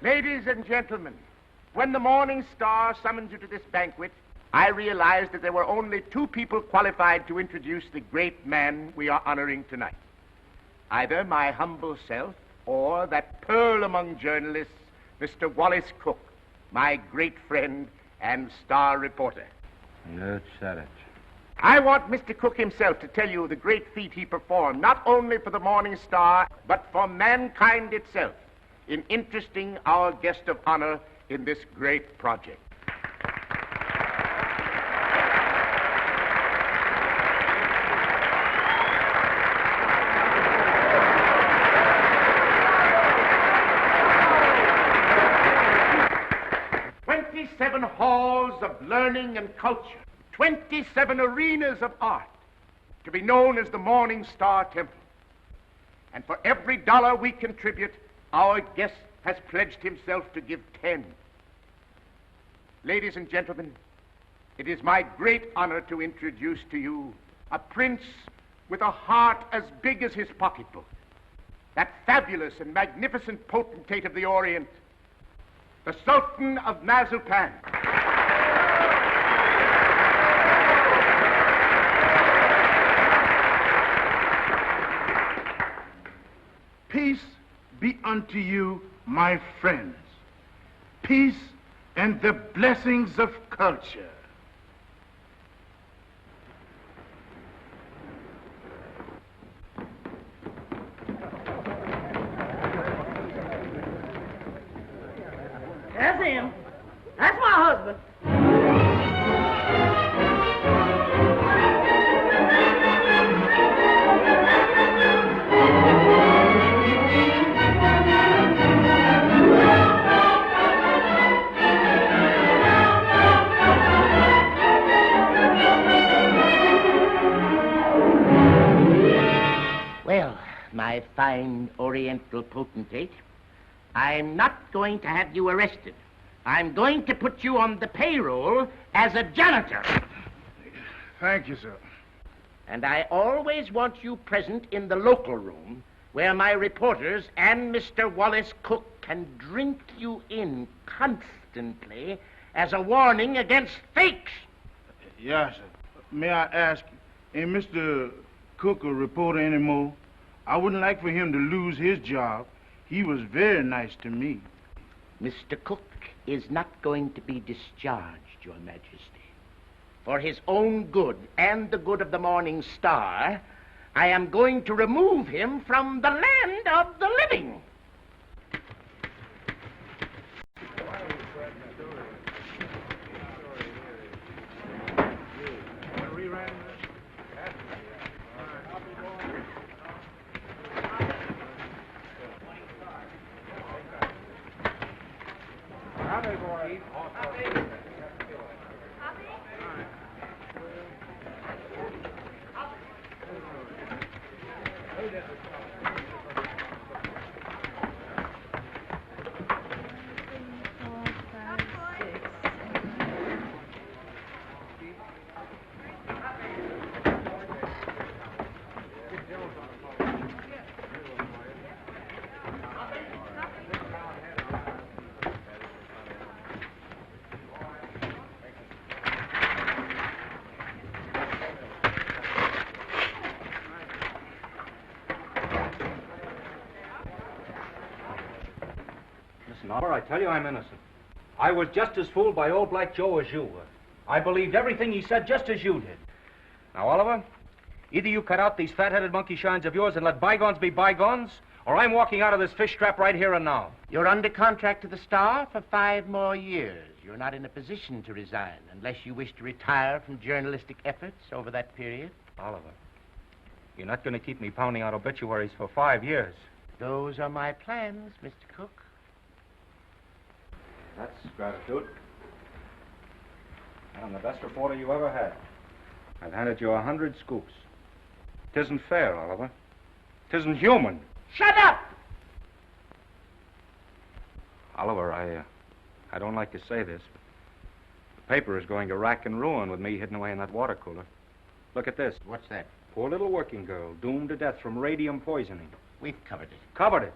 Ladies and gentlemen, when the Morning Star summoned you to this banquet, I realized that there were only two people qualified to introduce the great man we are honoring tonight. Either my humble self or that pearl among journalists, Mr. Wallace Cook, my great friend and star reporter. You said it. I want Mr. Cook himself to tell you the great feat he performed, not only for the Morning Star, but for mankind itself, in interesting our guest of honor in this great project. "27 halls of learning and culture, 27 arenas of art, to be known as the Morning Star Temple. And for every dollar we contribute, our guest has pledged himself to give 10. Ladies and gentlemen, it is my great honor to introduce to you a prince with a heart as big as his pocketbook, that fabulous and magnificent potentate of the Orient, the Sultan of Mazupan. Peace be unto you, my friends. Peace and the blessings of culture. That's him. That's my husband. Well, my fine Oriental potentate, I'm not going to have you arrested. I'm going to put you on the payroll as a janitor. Thank you, sir. And I always want you present in the local room where my reporters and Mr. Wallace Cook can drink you in constantly as a warning against fakes. Yes, sir. May I ask, ain't Mr. Cook a reporter anymore? I wouldn't like for him to lose his job. He was very nice to me. Mr. Cook is not going to be discharged, Your Majesty. For his own good and the good of the Morning Star, I am going to remove him from the land of the living. Listen, Oliver, I tell you I'm innocent. I was just as fooled by old Black Joe as you were. I believed everything he said just as you did. Now, Oliver, either you cut out these fat-headed monkey shines of yours and let bygones be bygones, or I'm walking out of this fish trap right here and now. You're under contract to the Star for 5 more years. You're not in a position to resign unless you wish to retire from journalistic efforts over that period. Oliver, you're not going to keep me pounding out obituaries for 5 years. Those are my plans, Mr. Cook. That's gratitude. I'm the best reporter you ever had. I've handed you 100 scoops. Tisn't fair, Oliver. Tisn't human. Shut up! Oliver, I don't like to say this, but the paper is going to rack and ruin with me hidden away in that water cooler. Look at this. What's that? Poor little working girl, doomed to death from radium poisoning. We've covered it. Covered it.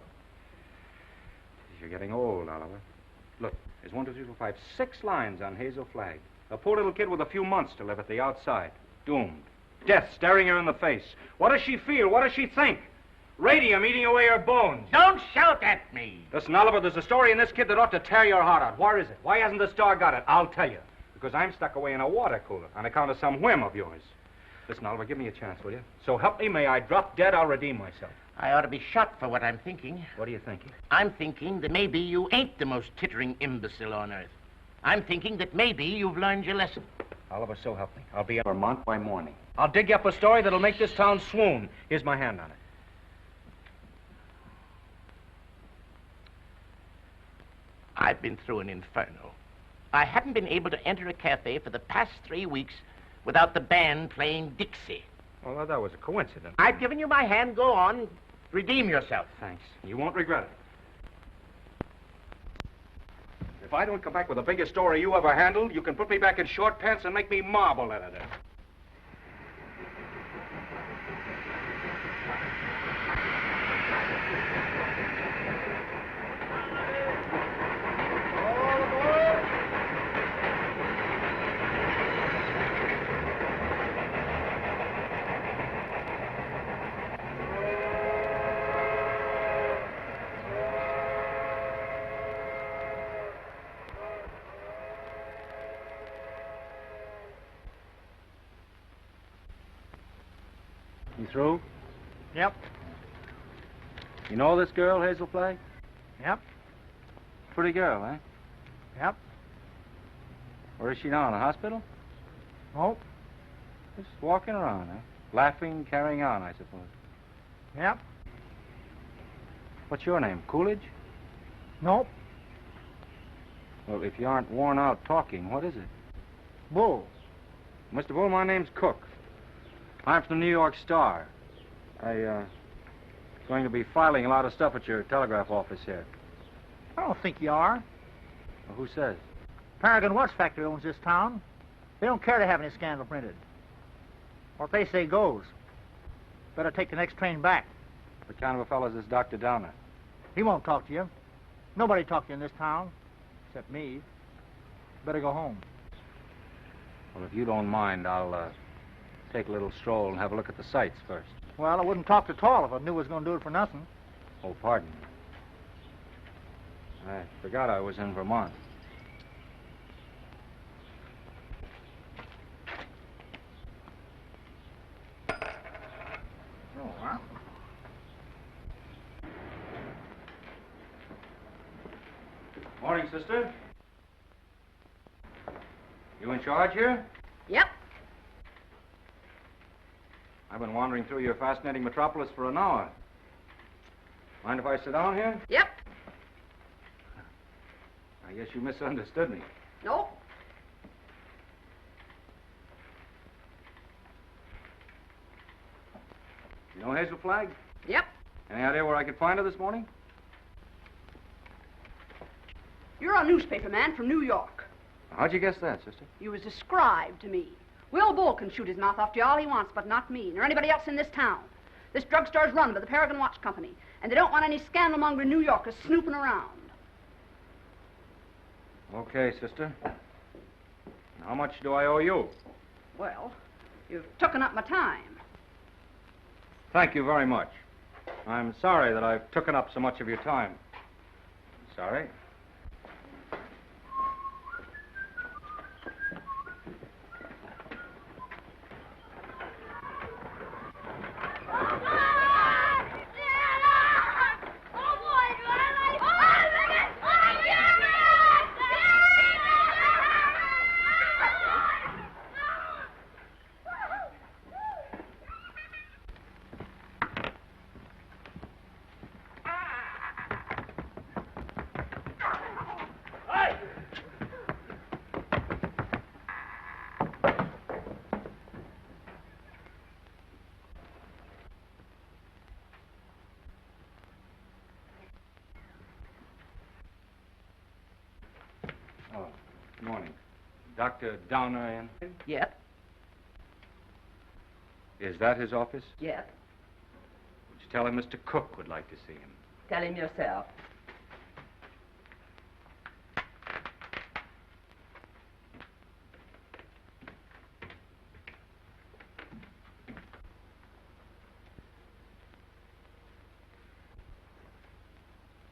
You're getting old, Oliver. Look, there's 1, 2, 3, 4, 5, 6 lines on Hazel Flagg. A poor little kid with a few months to live at the outside. Doomed. Death staring her in the face. What does she feel? What does she think? Radium eating away her bones. Don't shout at me. Listen, Oliver, there's a story in this kid that ought to tear your heart out. Where is it? Why hasn't the Star got it? I'll tell you. Because I'm stuck away in a water cooler on account of some whim of yours. Listen, Oliver, give me a chance, will you? So help me, may I drop dead, I'll redeem myself. I ought to be shot for what I'm thinking. What are you thinking? I'm thinking that maybe you ain't the most tittering imbecile on earth. I'm thinking that maybe you've learned your lesson. Oliver, so help me. I'll be at Vermont by morning. I'll dig you up a story that'll make this town swoon. Here's my hand on it. I've been through an inferno. I haven't been able to enter a cafe for the past 3 weeks without the band playing Dixie. Well, that was a coincidence. I've given you my hand. Go on. Redeem yourself. Thanks. You won't regret it. If I don't come back with the biggest story you ever handled, you can put me back in short pants and make me marble editor. You through? Yep. You know this girl, Hazel Flagg? Yep. Pretty girl, eh? Yep. Where is she now, in the hospital? Nope. Just walking around, eh? Laughing, carrying on, I suppose. Yep. What's your name, Coolidge? Nope. Well, if you aren't worn out talking, what is it? Bull. Mr. Bull, my name's Cook. I'm from the New York Star. Going to be filing a lot of stuff at your telegraph office here. I don't think you are. Well, who says? Paragon Watch Factory owns this town. They don't care to have any scandal printed. What they say goes. Better take the next train back. What kind of a fellow is this Dr. Downer? He won't talk to you. Nobody talked to you in this town, except me. Better go home. Well, if you don't mind, I'll take a little stroll and have a look at the sights first. Well, I wouldn't talk at all if I knew I was going to do it for nothing. Oh, pardon me. I forgot I was in Vermont. Oh, well. Morning, sister. You in charge here? Yep. I've been wandering through your fascinating metropolis for an hour. Mind if I sit down here? Yep. I guess you misunderstood me. Nope. You know Hazel Flagg? Yep. Any idea where I could find her this morning? You're a newspaper man from New York. How'd you guess that, sister? You was described to me. Will Bull can shoot his mouth off to you all he wants, but not me, nor anybody else in this town. This drugstore's run by the Paragon Watch Company, and they don't want any scandal-mongering New Yorkers snooping around. Okay, sister. How much do I owe you? Well, you've taken up my time. Thank you very much. I'm sorry that I've taken up so much of your time. Sorry. Oh, good morning. Dr. Downer in? Yep. Is that his office? Yep. Would you tell him Mr. Cook would like to see him? Tell him yourself.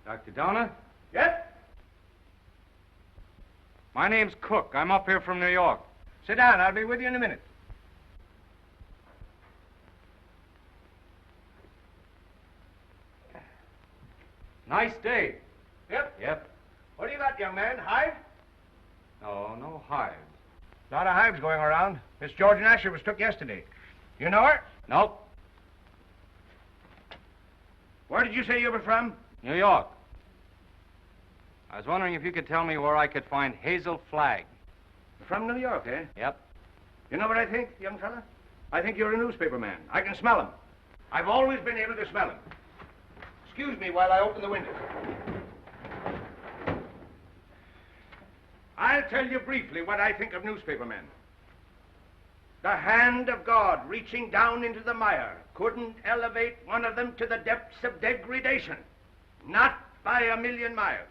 Dr. Donner? Yes? My name's Cook. I'm up here from New York. Sit down. I'll be with you in a minute. Nice day. Yep. Yep. What do you got, young man? Hive? No hives. A lot of hives going around. Miss George Asher was took yesterday. You know her? Nope. Where did you say you were from? New York. I was wondering if you could tell me where I could find Hazel Flagg. From New York, eh? Yep. You know what I think, young fella? I think you're a newspaper man. I can smell him. I've always been able to smell him. Excuse me while I open the window. I'll tell you briefly what I think of newspaper men. The hand of God reaching down into the mire couldn't elevate one of them to the depths of degradation. Not by a million miles.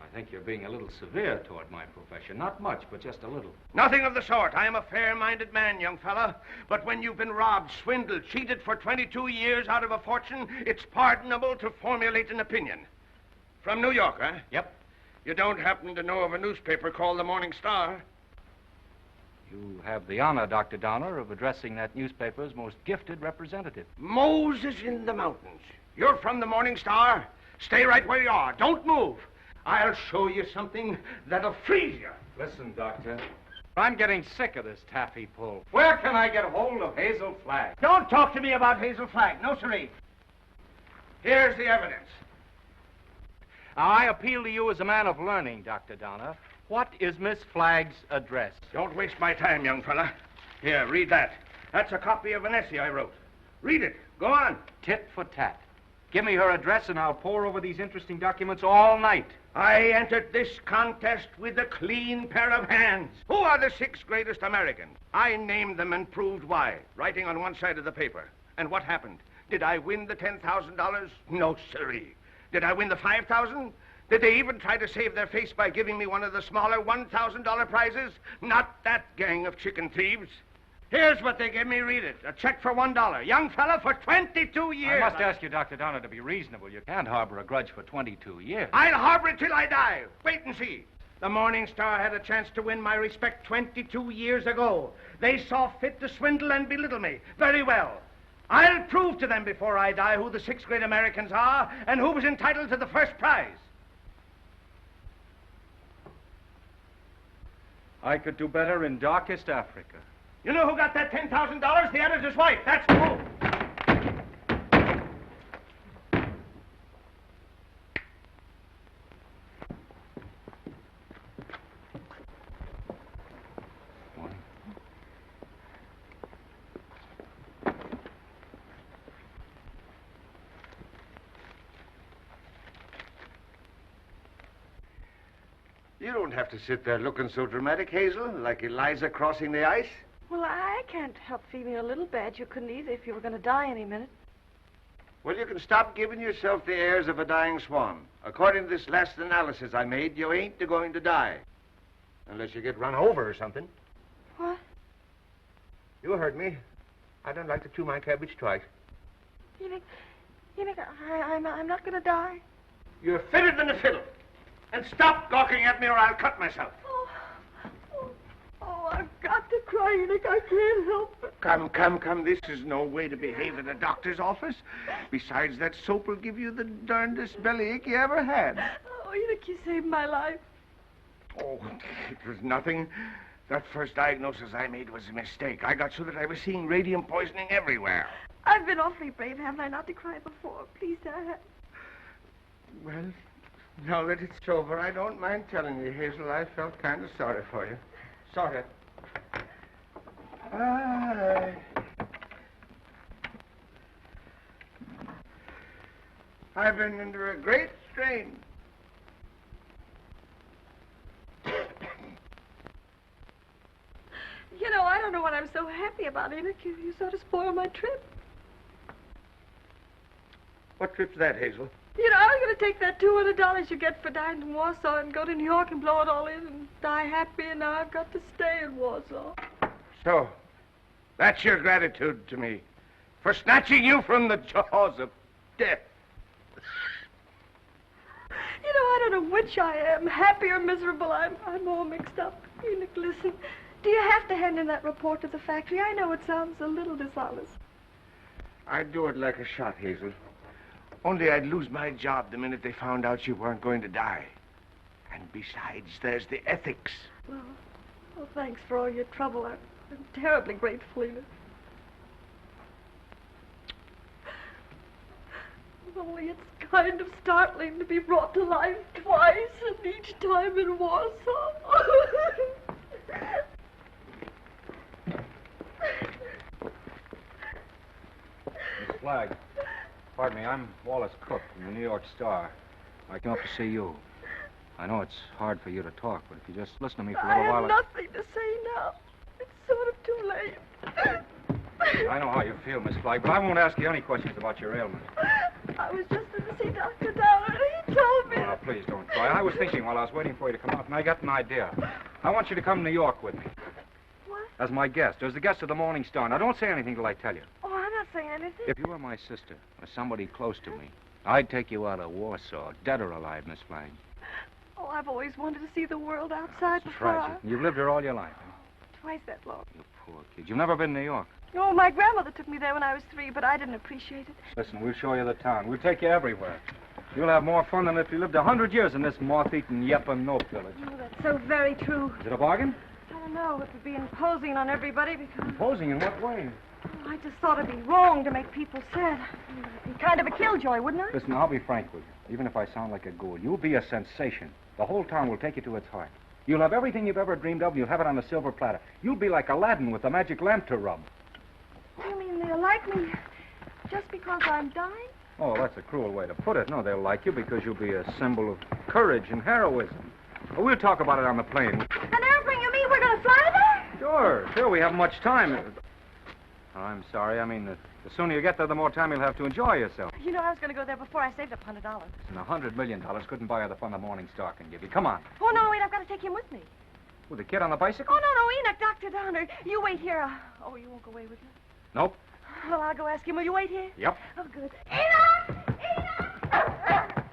I think you're being a little severe toward my profession. Not much, but just a little. Nothing of the sort. I am a fair-minded man, young fella. But when you've been robbed, swindled, cheated for 22 years out of a fortune, it's pardonable to formulate an opinion. From New York, huh? Yep. You don't happen to know of a newspaper called the Morning Star? You have the honor, Dr. Donner, of addressing that newspaper's most gifted representative. Moses in the mountains. You're from the Morning Star? Stay right where you are. Don't move. I'll show you something that'll freeze you. Listen, Doctor. I'm getting sick of this taffy pull. Where can I get hold of Hazel Flagg? Don't talk to me about Hazel Flagg. No, sirree. Here's the evidence. Now, I appeal to you as a man of learning, Dr. Donner. What is Miss Flagg's address? Don't waste my time, young fella. Here, read that. That's a copy of an essay I wrote. Read it. Go on. Tit for tat. Give me her address and I'll pore over these interesting documents all night. I entered this contest with a clean pair of hands. Who are the 6 greatest Americans? I named them and proved why, writing on one side of the paper. And what happened? Did I win the $10,000? No, sirree. Did I win the $5,000? Did they even try to save their face by giving me one of the smaller $1,000 prizes? Not that gang of chicken thieves. Here's what they gave me. Read it. A check for $1. Young fella, for 22 years. I must ask you, Dr. Donner, to be reasonable. You can't harbor a grudge for 22 years. I'll harbor it till I die. Wait and see. The Morning Star had a chance to win my respect 22 years ago. They saw fit to swindle and belittle me. Very well. I'll prove to them before I die who the 6 great Americans are and who was entitled to the first prize. I could do better in darkest Africa. You know who got that $10,000? The editor's wife. That's who. You don't have to sit there looking so dramatic, Hazel, like Eliza crossing the ice. Well, I can't help feeling a little bad. You couldn't either if you were going to die any minute. Well, you can stop giving yourself the airs of a dying swan. According to this last analysis I made, you ain't going to die. Unless you get run over or something. What? You heard me. I don't like to chew my cabbage twice. You think I'm not going to die? You're fitter than a fiddle. And stop gawking at me or I'll cut myself. Oh, I've got to cry, Enoch. I can't help it. Come. This is no way to behave at a doctor's office. Besides, that soap will give you the darndest bellyache you ever had. Oh, Enoch, you saved my life. Oh, it was nothing. That first diagnosis I made was a mistake. I got so that I was seeing radium poisoning everywhere. I've been awfully brave, haven't I, not to cry before? Please, Dad. Well, now that it's over, I don't mind telling you, Hazel, I felt kind of sorry for you. Sorry. I've been under a great strain. You know, I don't know what I'm so happy about, Enoch. You sort of spoiled my trip. What trip's that, Hazel? You know, I was going to take that $200 you get for dying in Warsaw and go to New York and blow it all in and die happy, and now I've got to stay in Warsaw. So, that's your gratitude to me for snatching you from the jaws of death. matter which I am, happy or miserable, I'm all mixed up. Enoch, listen. Do you have to hand in that report to the factory? I know it sounds a little dishonest. I'd do it like a shot, Hazel. Only I'd lose my job the minute they found out you weren't going to die. And besides, there's the ethics. Well, thanks for all your trouble. I'm terribly grateful, Enoch. Only it's kind of startling to be brought to life twice, and each time in Warsaw. Miss Flagg, pardon me, I'm Wallace Cook from the New York Star. I came up to see you. I know it's hard for you to talk, but if you just listen to me for a I little while... have nothing to say now. It's sort of too late. I know how you feel, Miss Flagg, but I won't ask you any questions about your ailment. I was just in to see Dr. Downer, and he told me... Oh, now, please don't cry. I was thinking while I was waiting for you to come out, and I got an idea. I want you to come to New York with me. What? As my guest, as the guest of the Morning Star. Now, don't say anything till I tell you. Oh, I'm not saying anything. If you were my sister, or somebody close to me, I'd take you out of Warsaw, dead or alive, Miss Flagg. Oh, I've always wanted to see the world outside That's before right. You've lived here all your life. Huh? Twice that long. You poor kid. You've never been to New York. Oh, my grandmother took me there when I was 3, but I didn't appreciate it. Listen, we'll show you the town. We'll take you everywhere. You'll have more fun than if you lived 100 years in this moth-eaten Yep-and-Nope village. Oh, that's so very true. Is it a bargain? I don't know. It would be imposing on everybody because... Imposing in what way? I just thought it'd be wrong to make people sad. It'd be kind of a killjoy, wouldn't I? Listen, I'll be frank with you. Even if I sound like a ghoul, you'll be a sensation. The whole town will take you to its heart. You'll have everything you've ever dreamed of, and you'll have it on a silver platter. You'll be like Aladdin with the magic lamp to rub. You mean they'll like me just because I'm dying? Oh, that's a cruel way to put it. No, they'll like you because you'll be a symbol of courage and heroism. Well, we'll talk about it on the plane. An airplane, you mean we're going to fly there? Sure, we haven't much time. Oh, I'm sorry. I mean, the sooner you get there, the more time you'll have to enjoy yourself. You know, I was going to go there before I saved up $100. And $100 million couldn't buy her the fun the Morning Star can give you. Come on. Oh, no, wait, I've got to take him with me. With the kid on the bicycle? Oh, no, Enoch, Dr. Downer. You wait here. Oh, you won't go away with me? Nope. Well, I'll go ask him. Will you wait here? Yep. Oh, good. Enoch! Enoch! Enoch!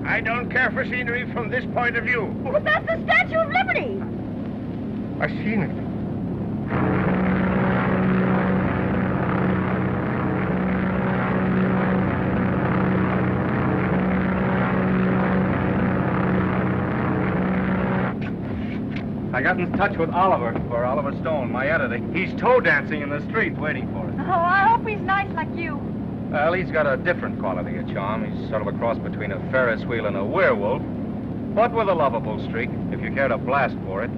I don't care for scenery from this point of view. But that's the Statue of Liberty. I've seen it. I got in touch with Oliver Stone, my editor. He's toe dancing in the street waiting for us. Oh, I hope he's nice like you. Well, he's got a different quality of charm. He's sort of a cross between a Ferris wheel and a werewolf, but with a lovable streak, if you care to blast for it.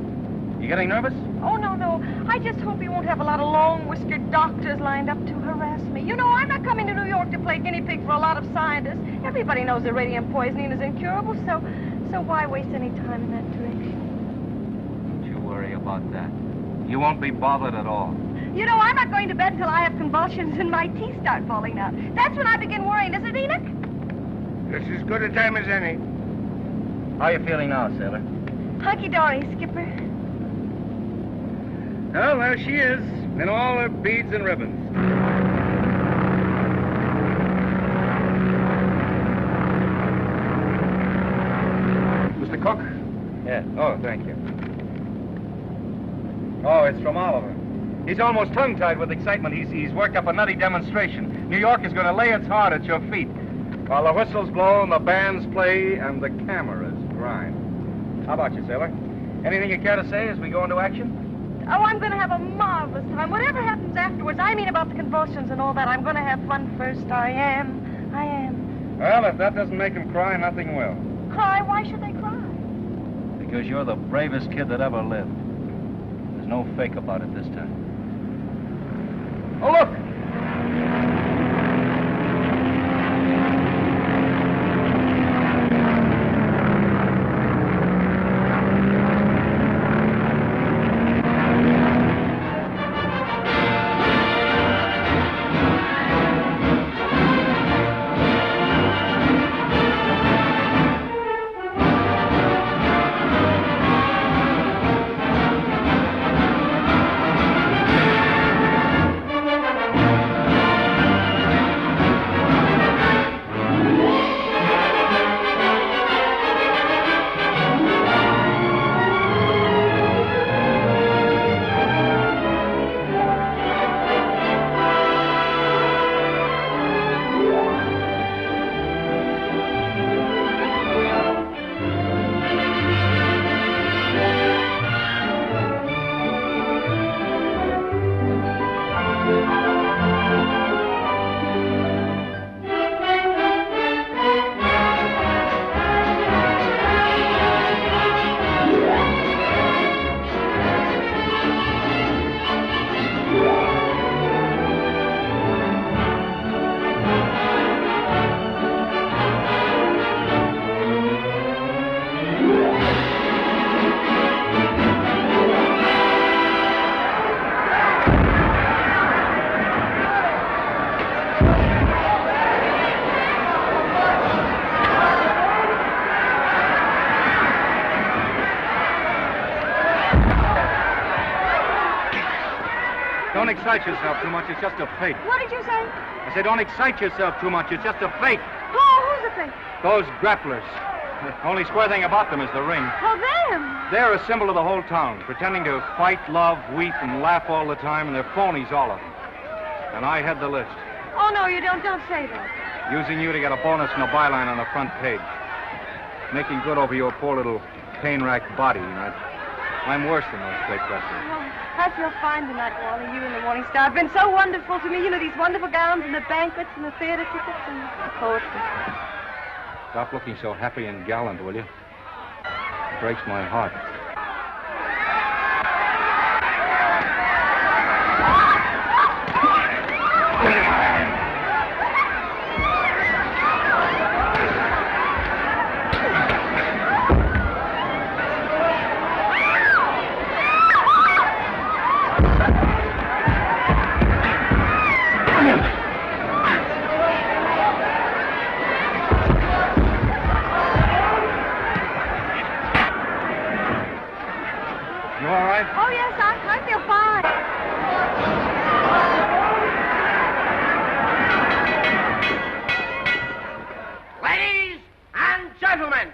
You getting nervous? Oh, no. I just hope he won't have a lot of long-whiskered doctors lined up to harass me. You know, I'm not coming to New York to play guinea pig for a lot of scientists. Everybody knows that radium poisoning is incurable, so why waste any time in that direction? Don't you worry about that. You won't be bothered at all. You know, I'm not going to bed till I have convulsions and my teeth start falling out. That's when I begin worrying, isn't it, Enoch? This is as good a time as any. How are you feeling now, sailor? Hunky-dory, Skipper. Well, there she is, in all her beads and ribbons. Mr. Cook? Yeah. Oh, thank you. Oh, it's from Oliver. He's almost tongue-tied with excitement. He's worked up a nutty demonstration. New York is going to lay its heart at your feet while the whistles blow and the bands play and the cameras grind. How about you, sailor? Anything you care to say as we go into action? Oh, I'm going to have a marvelous time. Whatever happens afterwards, I mean about the convulsions and all that, I'm going to have fun first. I am. Well, if that doesn't make him cry, nothing will. Cry? Why should they cry? Because you're the bravest kid that ever lived. There's no fake about it this time. Oh, look! excite yourself too much. It's just a fake. What did you say? I said, don't excite yourself too much. It's just a fake. Who's the fake? Those grapplers. The only square thing about them is the ring. Oh, them. They're a symbol of the whole town, pretending to fight, love, weep, and laugh all the time, and they're phonies, all of them. And I had the list. Oh, no, you don't. Don't say that. Using you to get a bonus and a byline on the front page. Making good over your poor little pain-racked body. I'm worse than those fake wrestlers. Oh, I feel fine tonight, Wally. You and the Morning Star have been so wonderful to me. You know, these wonderful gowns and the banquets and the theater tickets and the poetry. Stop looking so happy and gallant, will you? It breaks my heart. Oh, yes, I feel fine. Ladies and gentlemen,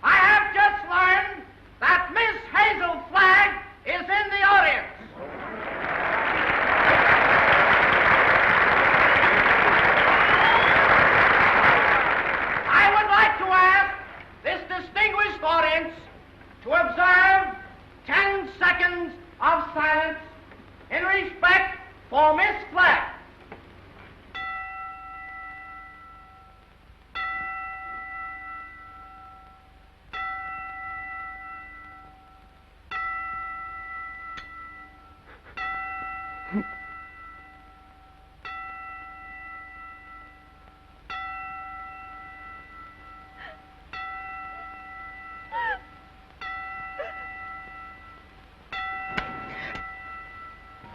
I have just learned that Miss Hazel Flagg is in the audience. I would like to ask this distinguished audience to observe 10 seconds of silence in respect for Miss Flagg.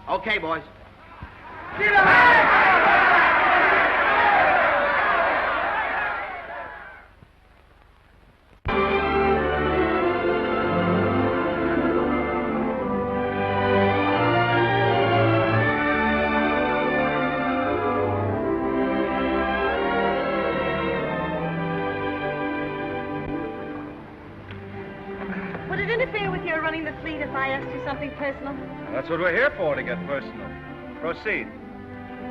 Okay, boys. Would it interfere with your running the fleet if I asked you something personal? That's what we're here for, to get personal. Proceed.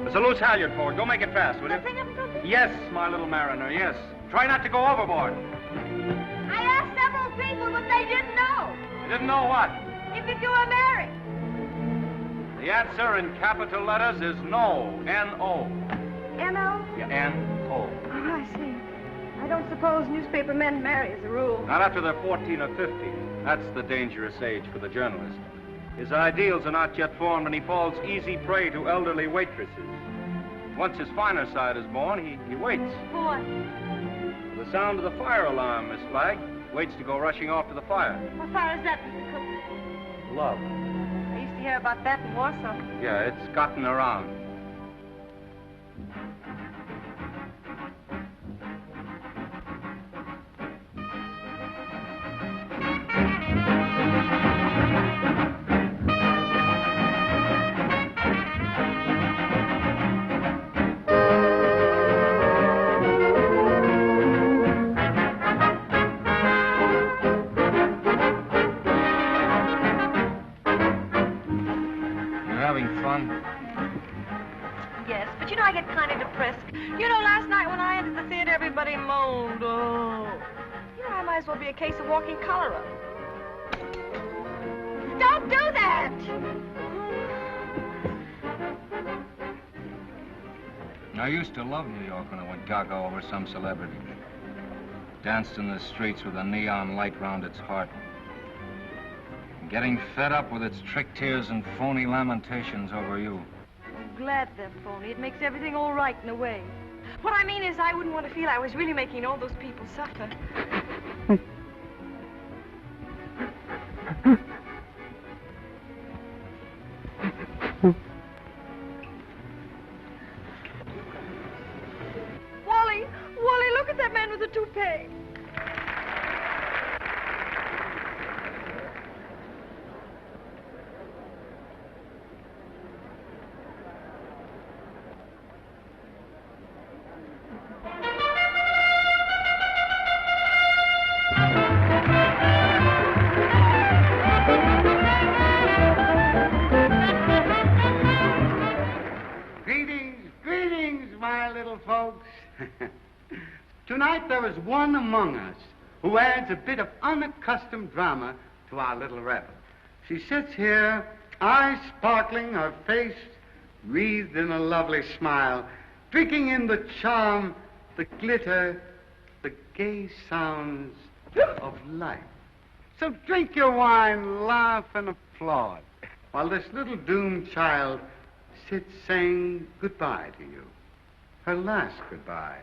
There's a loose halyard forward. Go make it fast, will you? Nothing of something? Yes, my little mariner, yes. Try not to go overboard. I asked several people, but they didn't know. You didn't know what? If you were married. The answer in capital letters is no. N-O. N-O? Yeah, N-O. Oh, I see. I don't suppose newspaper men marry as a rule. Not after they're 14 or 15. That's the dangerous age for the journalist. His ideals are not yet formed, and he falls easy prey to elderly waitresses. Once his finer side is born, he waits. For what? For the sound of the fire alarm, Miss Flagg. Waits to go rushing off to the fire. How far is that, Mr. Cook? Love. I used to hear about that in Warsaw. Yeah, it's gotten around. Yes, but you know, I get kind of depressed. You know, last night when I entered the theater, everybody moaned. Oh. You know, I might as well be a case of walking cholera. Don't do that! I used to love New York when I went gaga over some celebrity. Danced in the streets with a neon light round its heart. Getting fed up with its trick tears and phony lamentations over you. I'm glad they're phony. It makes everything all right in a way. What I mean is I wouldn't want to feel I was really making all those people suffer. Wally, look at that man with the toupee. Tonight there is one among us who adds a bit of unaccustomed drama to our little revel. She sits here, eyes sparkling, her face wreathed in a lovely smile, drinking in the charm, the glitter, the gay sounds of life. So drink your wine, laugh, and applaud, while this little doomed child sits saying goodbye to you. Her last goodbye,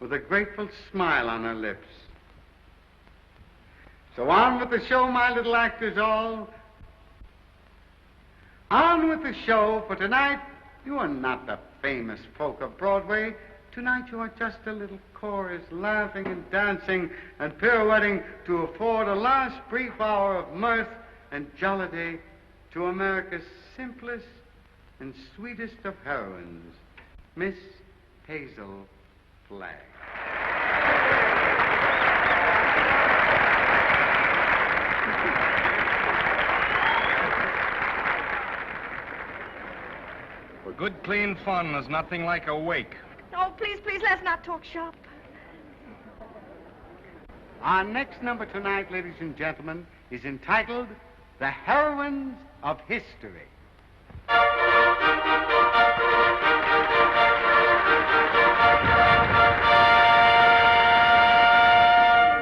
with a grateful smile on her lips. So on with the show, my little actors all. On with the show, for tonight you are not the famous folk of Broadway. Tonight you are just a little chorus, laughing and dancing and pirouetting to afford a last brief hour of mirth and jollity to America's simplest and sweetest of heroines, Miss Hazel Flagg. For good, clean fun, there's nothing like a wake. Oh, please, please, let's not talk shop. Our next number tonight, ladies and gentlemen, is entitled The Heroines of History.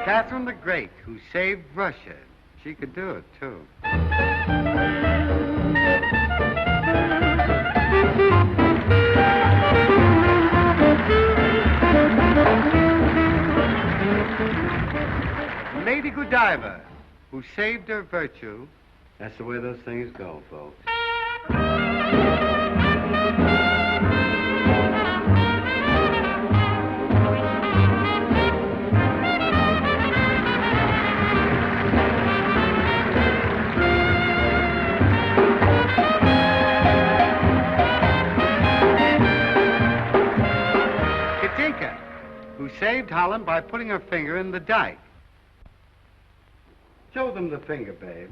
Catherine the Great, who saved Russia. She could do it, too. Lady Godiva, who saved her virtue. That's the way those things go, folks. Katinka, who saved Holland by putting her finger in the dike. Show them the finger, babe.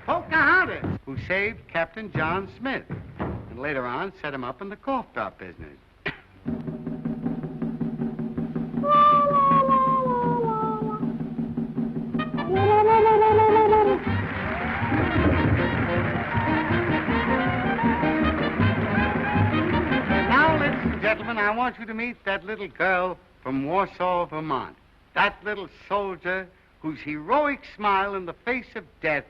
Pocahontas, who saved Captain John Smith, and later on set him up in the cough drop business. Gentlemen, I want you to meet that little girl from Warsaw, Vermont. That little soldier whose heroic smile in the face of death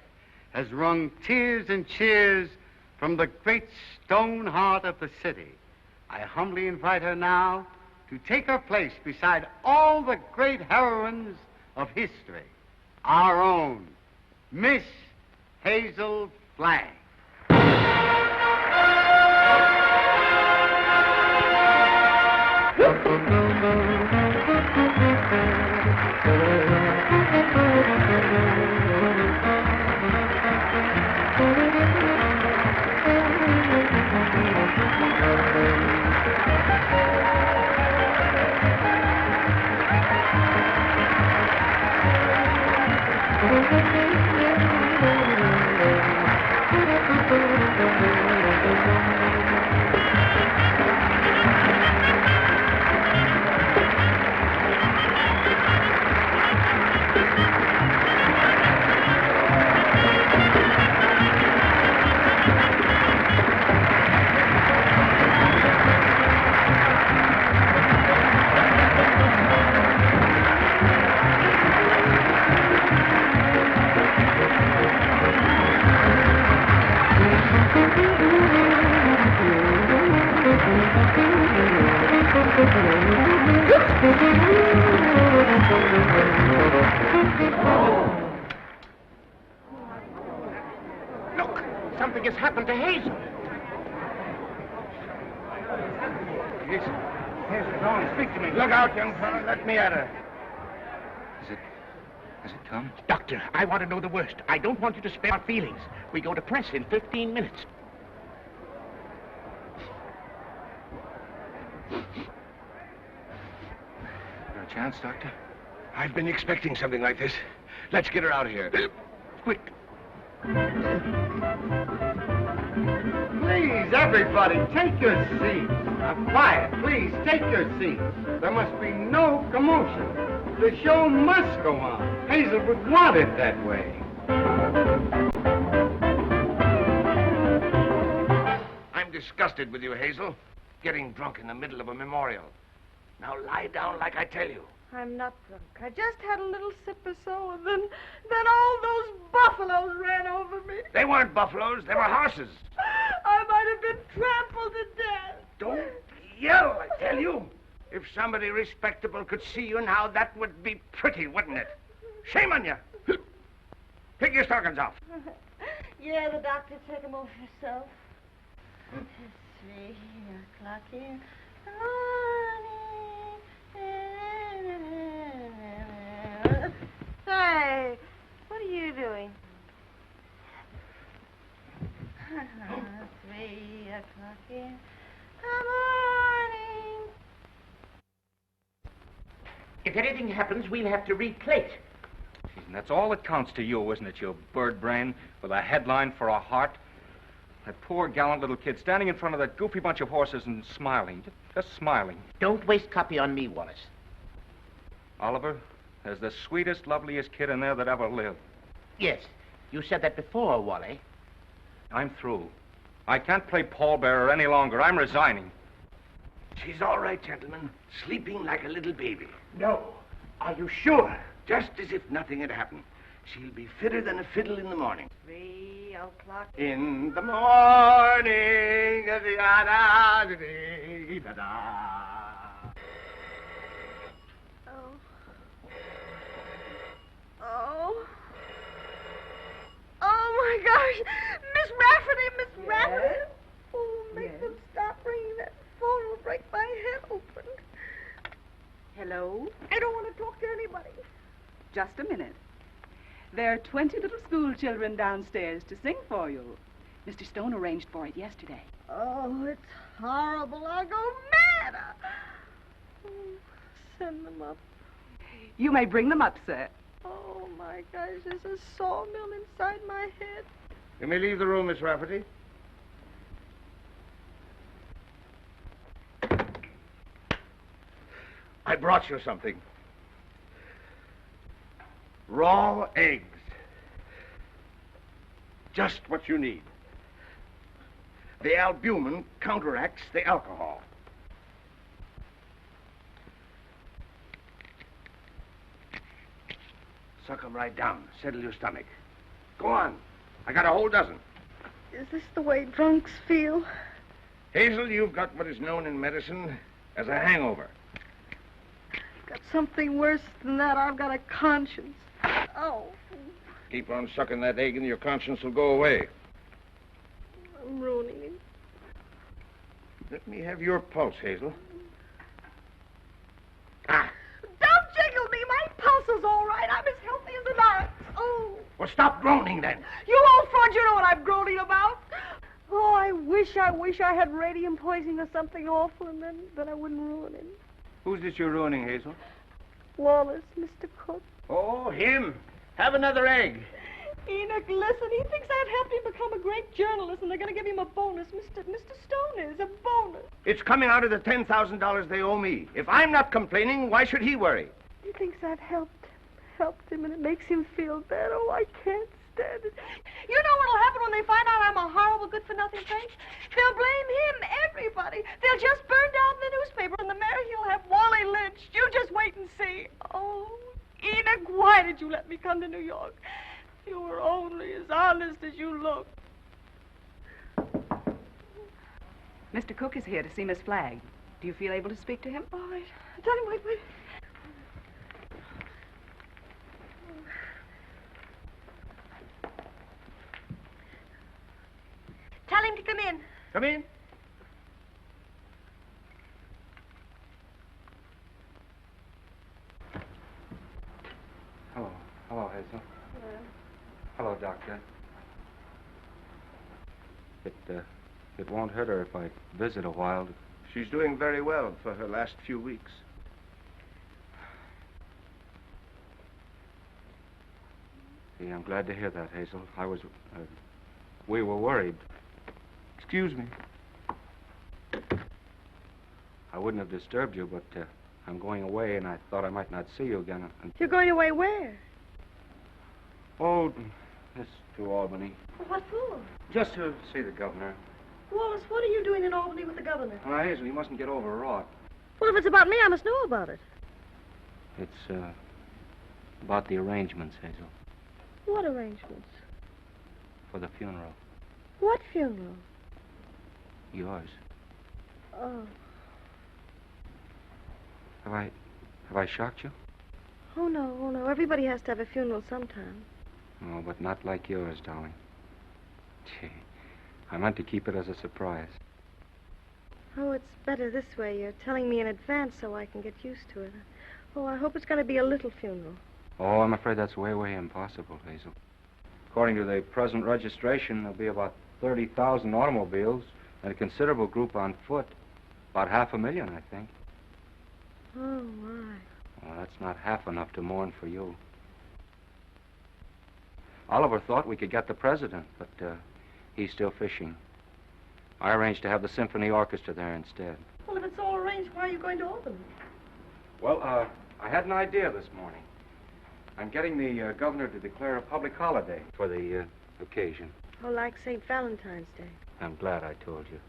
has wrung tears and cheers from the great stone heart of the city. I humbly invite her now to take her place beside all the great heroines of history. Our own Miss Hazel Flagg. Look, something has happened to Hazel. Hazel, go on, speak to me. Look out, young fellow. Let me at her. Has it come? Doctor, I want to know the worst. I don't want you to spare our feelings. We go to press in 15 minutes. chance, Doctor? I've been expecting something like this. Let's get her out of here. Quick. Please, everybody, take your seats. Now, quiet, please, take your seats. There must be no commotion. The show must go on. Hazel would want it that way. I'm disgusted with you, Hazel. Getting drunk in the middle of a memorial. Now lie down like I tell you. I'm not drunk. I just had a little sip or so, and then all those buffaloes ran over me. They weren't buffaloes, they were horses. I might have been trampled to death. Don't yell, I tell you. If somebody respectable could see you now, that would be pretty, wouldn't it? Shame on you. Take your stockings off. Yeah, the doctor took them off yourself. It's 3 o'clock in the morning. Hey, what are you doing? 3 o'clock in the morning. If anything happens, we'll have to replate. And that's all that counts to you, isn't it, you bird brain with a headline for a heart? That poor, gallant little kid standing in front of that goofy bunch of horses and smiling, just smiling. Don't waste copy on me, Wallace. Oliver, there's the sweetest, loveliest kid in there that ever lived. Yes, you said that before, Wally. I'm through. I can't play pallbearer any longer. I'm resigning. She's all right, gentlemen. Sleeping like a little baby. No. Are you sure? Just as if nothing had happened. She'll be fitter than a fiddle in the morning. 3 o'clock. In the morning. Oh, my gosh. Miss Rafferty. Oh, make them stop ringing that phone. Will break my head open. Hello? I don't want to talk to anybody. Just a minute. There are 20 little school children downstairs to sing for you. Mr. Stone arranged for it yesterday. Oh, it's horrible. I'll go mad. Oh, send them up. You may bring them up, sir. Oh, my gosh, there's a sawmill inside my head. You may leave the room, Miss Rafferty. I brought you something. Raw eggs. Just what you need. The albumin counteracts the alcohol. Suck them right down. Settle your stomach. Go on. I got a whole dozen. Is this the way drunks feel? Hazel, you've got what is known in medicine as a hangover. I've got something worse than that. I've got a conscience. Oh, Keep on sucking that egg and your conscience will go away. I'm ruining it. Let me have your pulse, Hazel. Don't jiggle me. My pulse is all right. I'm as healthy as an ox. Oh. Well, stop groaning then. You old fraud, you know what I'm groaning about. Oh, I wish I had radium poisoning or something awful, and then I wouldn't ruin it. Who's this you're ruining, Hazel? Wallace, Mr. Cook. Oh, him. Have another egg. Enoch, listen, he thinks I've helped him become a great journalist, and they're going to give him a bonus. Mr. Stone is a bonus. It's coming out of the $10,000 they owe me. If I'm not complaining, why should he worry? He thinks I've helped him, and it makes him feel bad. Oh, I can't stand it. You know what'll happen when they find out I'm a horrible, good-for-nothing face? They'll blame him, everybody. They'll just burn down the newspaper, and the mayor, he'll have Wally lynched. You just wait and see. Oh, Enoch, why did you let me come to New York? You were only as honest as you look. Mr. Cook is here to see Miss Flagg. Do you feel able to speak to him? All right. Tell him, wait. Tell him to come in. Come in. Hello, Hazel. Hello, Doctor. It won't hurt her if I visit a while. She's doing very well for her last few weeks. See, I'm glad to hear that, Hazel. We were worried. Excuse me. I wouldn't have disturbed you, but I'm going away, and I thought I might not see you again. You're going away where? Oh, this to Albany. What for? Just to see the governor. Wallace, what are you doing in Albany with the governor? Hazel, you mustn't get overwrought. Well, if it's about me, I must know about it. It's about the arrangements, Hazel, What arrangements? for the funeral. What funeral? Yours. Oh. Have I shocked you? Oh, no. Everybody has to have a funeral sometime. Oh, but not like yours, darling. Gee, I meant to keep it as a surprise. Oh, it's better this way. You're telling me in advance so I can get used to it. Oh, I hope it's going to be a little funeral. Oh, I'm afraid that's way, way impossible, Hazel. According to the present registration, there'll be about 30,000 automobiles and a considerable group on foot. About 500,000, I think. Oh, my. Well, that's not half enough to mourn for you. Oliver thought we could get the president, but he's still fishing. I arranged to have the symphony orchestra there instead. Well, if it's all arranged, why are you going to Albany? Well, I had an idea this morning. I'm getting the governor to declare a public holiday for the occasion. Oh, like St. Valentine's Day. I'm glad I told you.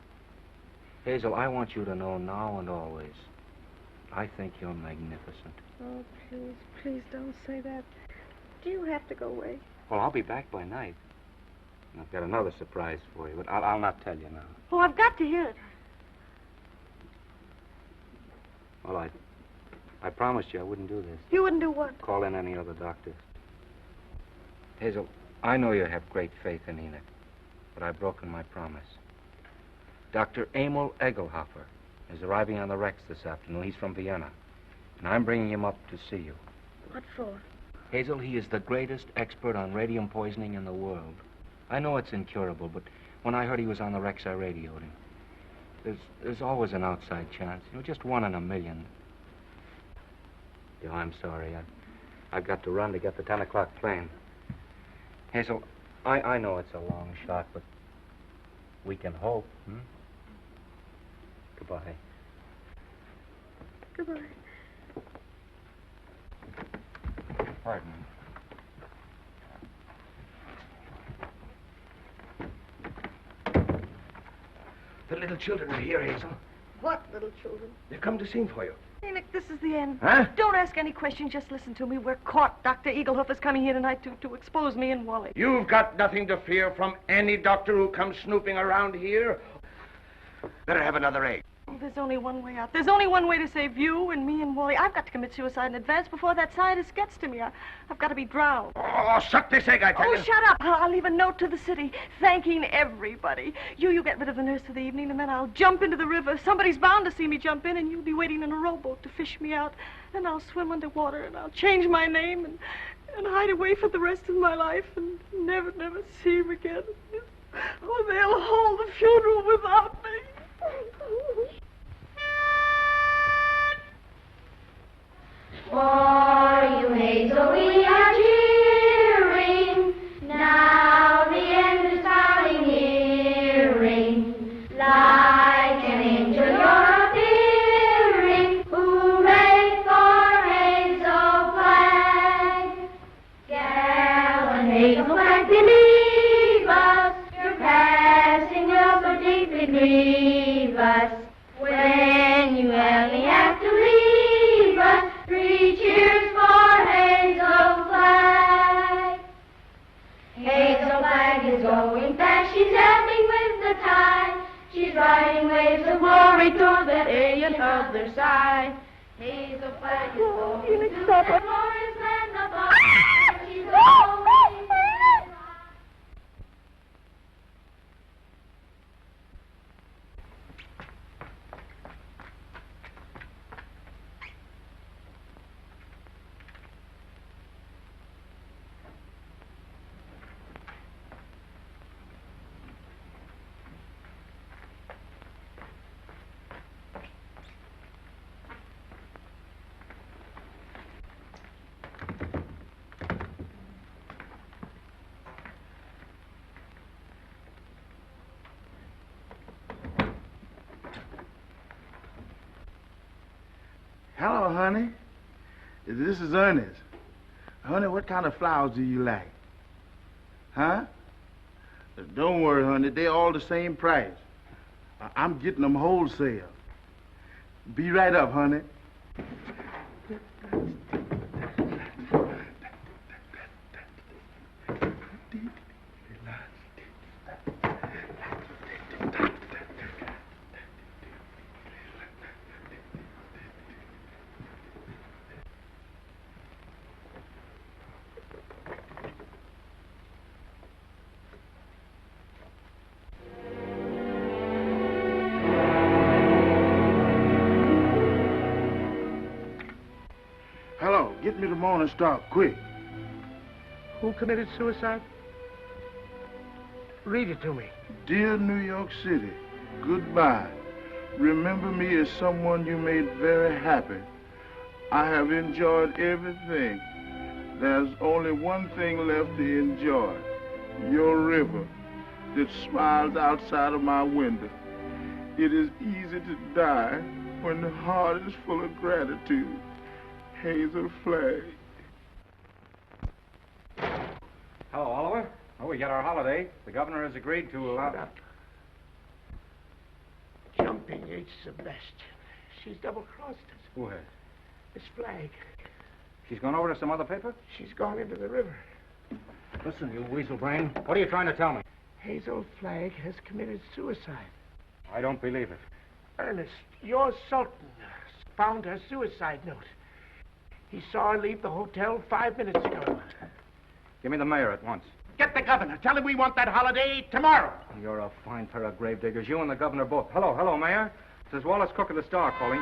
Hazel, I want you to know now and always, I think you're magnificent. Oh, please don't say that. Do you have to go away? Well, I'll be back by night. And I've got another surprise for you, but I'll not tell you now. Oh, I've got to hear it. Well, I promised you I wouldn't do this. You wouldn't do what? Call in any other doctors. Hazel, I know you have great faith in Enoch, but I've broken my promise. Dr. Emil Egelhofer is arriving on the Rex this afternoon. He's from Vienna, and I'm bringing him up to see you. What for? Hazel, he is the greatest expert on radium poisoning in the world. I know it's incurable, but when I heard he was on the Rex, I radioed him. There's always an outside chance. Just 1 in a million. I'm sorry. I've got to run to get the 10 o'clock plane. Hazel, I know it's a long shot, but we can hope. Goodbye. Goodbye. Pardon me. The little children are here, Hazel. What, little children? They've come to sing for you. Enoch, this is the end. Huh? Don't ask any questions. Just listen to me. We're caught. Dr. Egelhoff is coming here tonight to expose me and Wally. You've got nothing to fear from any doctor who comes snooping around here. Better have another egg. Oh, there's only one way out. There's only one way to save you and me and Wally. I've got to commit suicide in advance before that scientist gets to me. I've got to be drowned. Oh, suck this egg, I tell you. Oh, shut up. I'll leave a note to the city thanking everybody. You get rid of the nurse for the evening, and then I'll jump into the river. Somebody's bound to see me jump in, and you'll be waiting in a rowboat to fish me out. Then I'll swim underwater, and I'll change my name and hide away for the rest of my life and never see him again. Oh, they'll hold the funeral without me. For you, Hazel, we are cheering. Now the end is coming nearing. Like an angel you're appearing. Hooray for Hazel Flag. Gallant Hazel Flag, believe us. Your passing will so deeply grieve us. When you only have to leave us, 3 cheers for Hazel Flag. Hazel Flag is going fast, she's ebbing with the tide. She's riding waves of glory toward that alien other side. Hazel Flag is going to the glorious land above. She's going. Hello, honey. This is Ernest. Honey, what kind of flowers do you like? Huh? Don't worry, honey. They're all the same price. I'm getting them wholesale. Be right up, honey. Hello, get me the Morning Star, quick. Who committed suicide? Read it to me. Dear New York City, goodbye. Remember me as someone you made very happy. I have enjoyed everything. There's only one thing left to enjoy. Your river that smiles outside of my window. It is easy to die when the heart is full of gratitude. Hazel Flagg. Hello, Oliver. Oh, we got our holiday. The governor has agreed to allow... Jumping H. Sebastian. She's double-crossed us. Who has? Miss Flagg. She's gone over to some other paper? She's gone into the river. Listen, you weasel brain. What are you trying to tell me? Hazel Flagg has committed suicide. I don't believe it. Ernest, your Sultan found her suicide note. He saw her leave the hotel 5 minutes ago. Give me the mayor at once. Get the governor. Tell him we want that holiday tomorrow. You're a fine pair of gravediggers. You and the governor both. Hello, Mayor. This is Wallace Cook of the Star calling.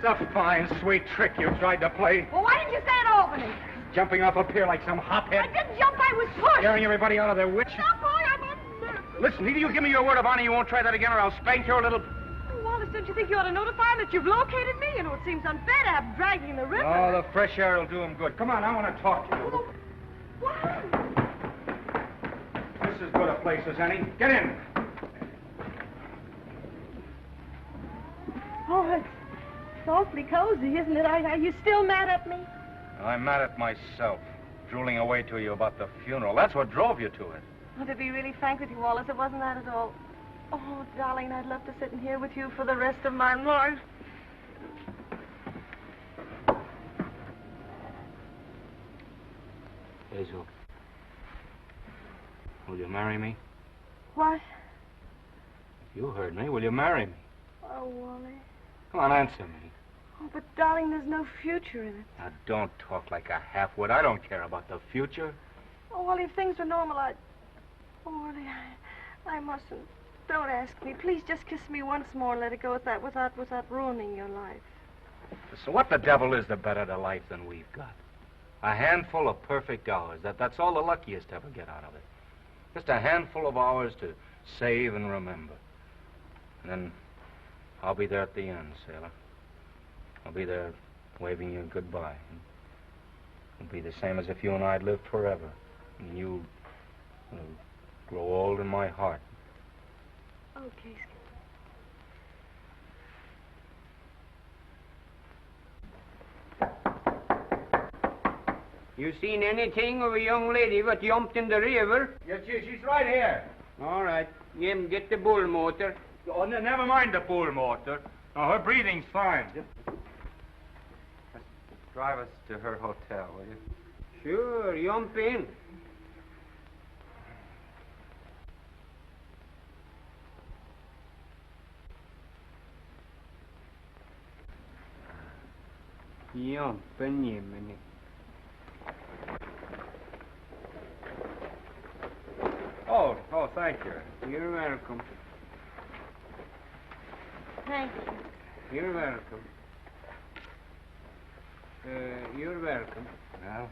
It's a fine, sweet trick you tried to play. Well, why didn't you say it to Albany? Jumping off a pier like some hophead. I didn't jump, I was pushed. Scaring everybody out of their wits. Stop, boy, I'm unnerved. Listen, either you give me your word of honor you won't try that again or I'll spank your little... Oh, Wallace, don't you think you ought to notify him that you've located me? You know, it seems unfair to have dragged in the river. Oh, the fresh air will do him good. Come on, I want to talk to you. Oh, why? This is as good a place as any. Get in. Oh, it's awfully cozy, isn't it? Are you still mad at me? I'm mad at myself, drooling away to you about the funeral. That's what drove you to it. Oh, to be really frank with you, Wallace, it wasn't that at all. Oh, darling, I'd love to sit in here with you for the rest of my life. Hazel, will you marry me? What? You heard me. Will you marry me? Oh, Wally. Come on, answer me. Oh, but darling, there's no future in it. Now, don't talk like a half-wit. I don't care about the future. Oh, Wally, if things were normal, I'd... Oh, Wally, I mustn't. Don't ask me. Please just kiss me once more and let it go at that without ruining your life. So what the devil is the better to life than we've got? A handful of perfect hours. That's all the luckiest ever get out of it. Just a handful of hours to save and remember. And then I'll be there at the end, sailor. I'll be there waving you goodbye. It'll be the same as if you and I'd lived forever. And you'll grow old in my heart. Okay, You seen anything of a young lady what jumped in the river? Yes, she's right here. All right. Jim, get the bull motor. Oh, never mind the bull motor. Oh, her breathing's fine. Just drive us to her hotel, will you? Sure, jump in. Jump in, Jiminy. Oh, thank you. You're welcome. Thank you. You're welcome. You're welcome. Well,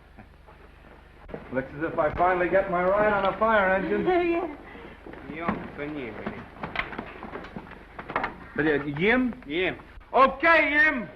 looks as if I finally get my ride on a fire engine. Yeah. Jump in, Jiminy. Jim? Jim. Okay, Jim.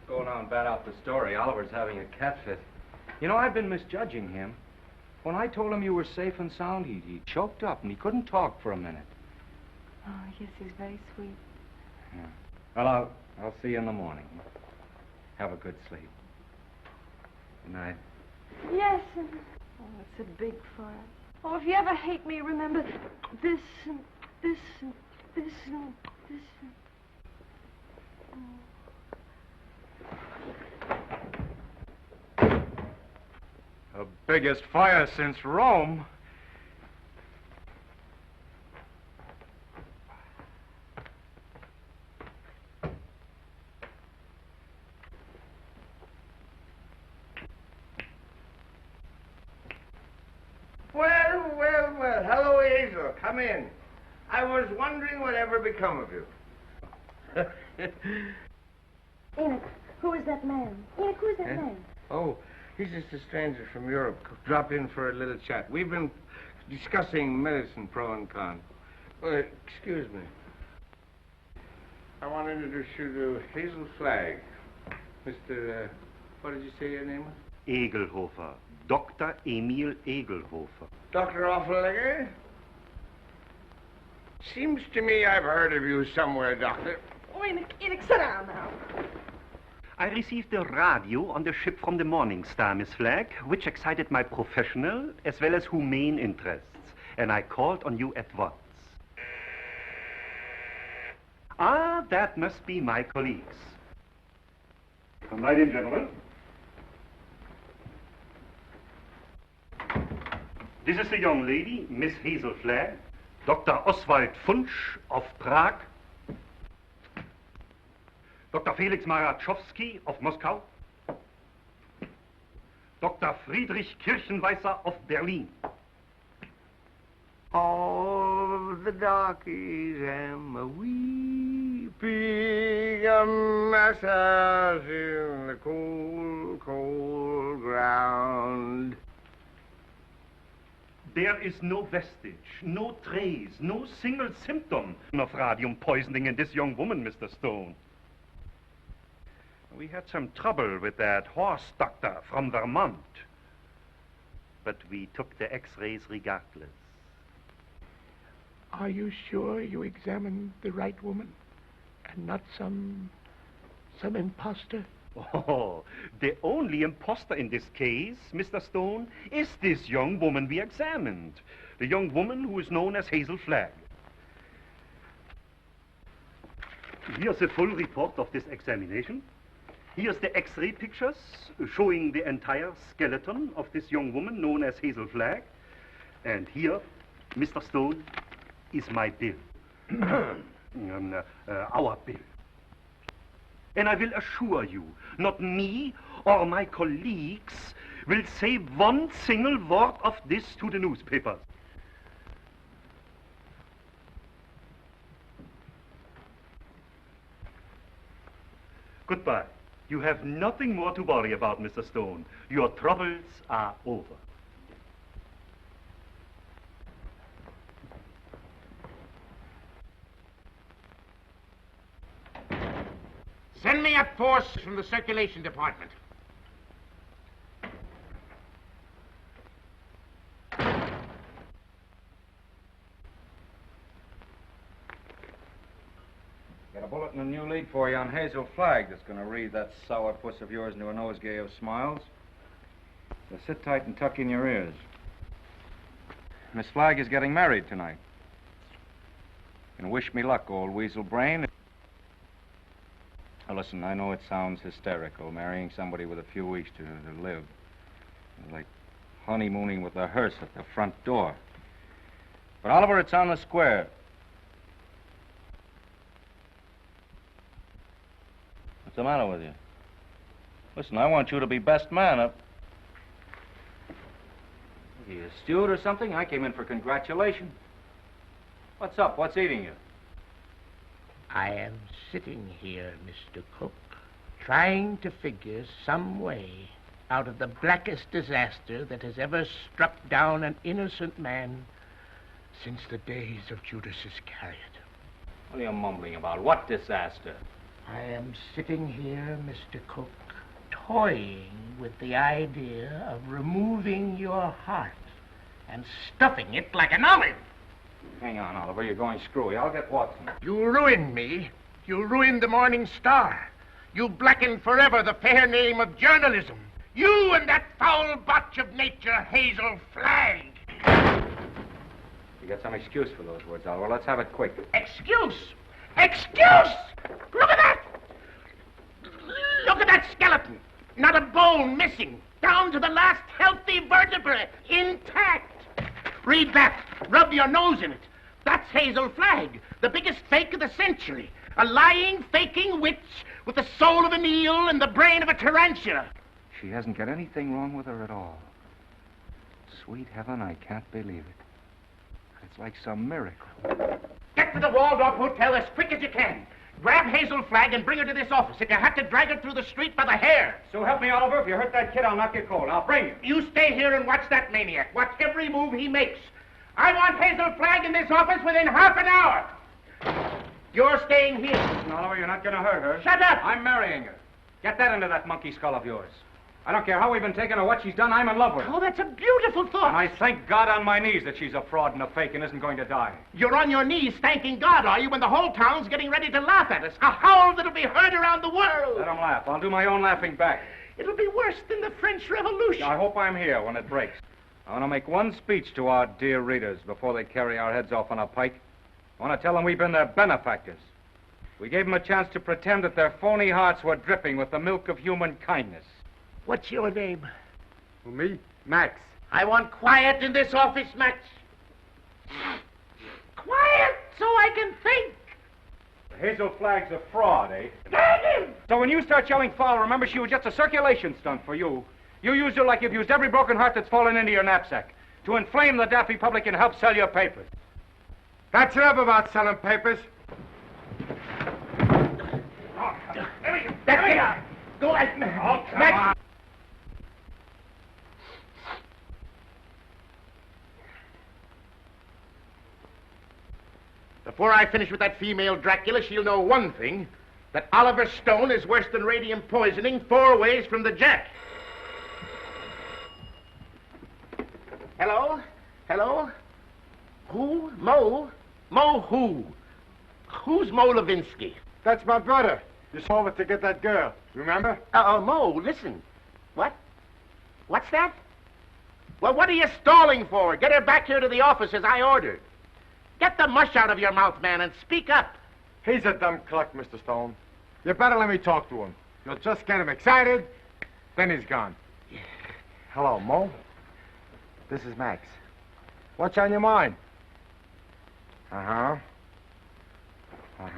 Go now and bat out the story. Oliver's having a cat fit. You know, I've been misjudging him. When I told him you were safe and sound, he choked up and he couldn't talk for a minute. Oh, yes, he's very sweet. Yeah. Well, I'll see you in the morning. Have a good sleep. Good night. Yes. Oh, it's a big fire. Oh, if you ever hate me, remember this and this and this and this and... The biggest fire since Rome. Well, well, well. Hello, Hazel. Come in. I was wondering whatever become of you. Enoch, who is that man? Enoch, who is that man? Oh, he's just a stranger from Europe. Dropped in for a little chat. We've been discussing medicine, pro and con. Excuse me. I want to introduce you to Hazel Flagg. Mr. What did you say your name was? Egelhofer. Dr. Emil Egelhofer. Dr. Offenlegger? Seems to me I've heard of you somewhere, Doctor. Oh, Enoch, sit down now. I received a radio on the ship from the Morning Star, Miss Flagg, which excited my professional as well as humane interests, and I called on you at once. Ah, that must be my colleagues. Come right in, gentlemen. This is the young lady, Miss Hazel Flagg, Dr. Oswald Funsch of Prague, Dr. Felix Marachowski of Moscow, Dr. Friedrich Kirchenweißer of Berlin. All the darkies am a weeping, a massage in the cold, cold ground. There is no vestige, no trace, no single symptom of radium poisoning in this young woman, Mr. Stone. We had some trouble with that horse doctor from Vermont, but we took the x-rays regardless. Are you sure you examined the right woman and not some imposter? Oh, the only imposter in this case, Mr. Stone, is this young woman we examined. The young woman who is known as Hazel Flagg. Here's a full report of this examination. Here's the x-ray pictures showing the entire skeleton of this young woman known as Hazel Flagg. And here, Mr. Stone, is my bill. our bill. And I will assure you, not me or my colleagues will say one single word of this to the newspapers. Goodbye. You have nothing more to worry about, Mr. Stone. Your troubles are over. Send me a force from the circulation department. Got a bulletin and a new lead for you on Hazel Flagg that's going to read that sourpuss of yours into a nosegay of smiles. So sit tight and tuck in your ears. Miss Flagg is getting married tonight. And wish me luck, old weasel brain. Now, listen, I know it sounds hysterical, marrying somebody with a few weeks to live. Like honeymooning with a hearse at the front door. But, Oliver, it's on the square. What's the matter with you? Listen, I want you to be best man up. Are you a steward or something? I came in for congratulations. What's up? What's eating you? I am sitting here, Mr. Cook, trying to figure some way out of the blackest disaster that has ever struck down an innocent man since the days of Judas Iscariot. What are you mumbling about? What disaster? I am sitting here, Mr. Cook, toying with the idea of removing your heart and stuffing it like an olive. Hang on, Oliver. You're going screwy. I'll get Watson. You ruined me. You ruined the Morning Star. You blackened forever the fair name of journalism. You and that foul botch of nature, Hazel Flagg. You got some excuse for those words, Oliver. Let's have it quick. Excuse? Excuse? Look at that! Look at that skeleton. Not a bone missing. Down to the last healthy vertebrae. Intact. Read that. Rub your nose in it. That's Hazel Flagg, the biggest fake of the century. A lying, faking witch with the soul of an eel and the brain of a tarantula. She hasn't got anything wrong with her at all. Sweet heaven, I can't believe it. It's like some miracle. Get to the Waldorf Hotel as quick as you can. Grab Hazel Flagg and bring her to this office. If you have to drag her through the street by the hair. So help me, Oliver. If you hurt that kid, I'll knock you cold. I'll bring you. You stay here and watch that maniac. Watch every move he makes. I want Hazel Flagg in this office within half an hour. You're staying here. Listen, Oliver, you're not going to hurt her. Shut up! I'm marrying her. Get that into that monkey skull of yours. I don't care how we've been taken or what she's done, I'm in love with her. Oh, that's a beautiful thought. And I thank God on my knees that she's a fraud and a fake and isn't going to die. You're on your knees thanking God, are you, when the whole town's getting ready to laugh at us? A howl that'll be heard around the world. Let them laugh. I'll do my own laughing back. It'll be worse than the French Revolution. I hope I'm here when it breaks. I want to make one speech to our dear readers before they carry our heads off on a pike. I want to tell them we've been their benefactors. We gave them a chance to pretend that their phony hearts were dripping with the milk of human kindness. What's your name? Who, me? Max. I want quiet in this office, Max. Quiet so I can think. Hazel Flagg's a fraud, eh? Dang him! So when you start yelling foul, remember she was just a circulation stunt for you. You used her like you've used every broken heart that's fallen into your knapsack to inflame the daffy public and help sell your papers. That's enough about selling papers. That's it. Go ahead. Max. Before I finish with that female Dracula, she'll know one thing, that Oliver Stone is worse than radium poisoning 4 ways from the Jack. Hello? Hello? Who? Mo? Mo who? Who's Mo Levinsky? That's my brother. You saw it to get that girl. Remember? Mo, listen. What? What's that? Well, what are you stalling for? Get her back here to the office as I ordered. Get the mush out of your mouth, man, and speak up. He's a dumb cluck, Mr. Stone. You better let me talk to him. You'll just get him excited, then he's gone. Hello, Mo. This is Max. What's on your mind? Uh-huh.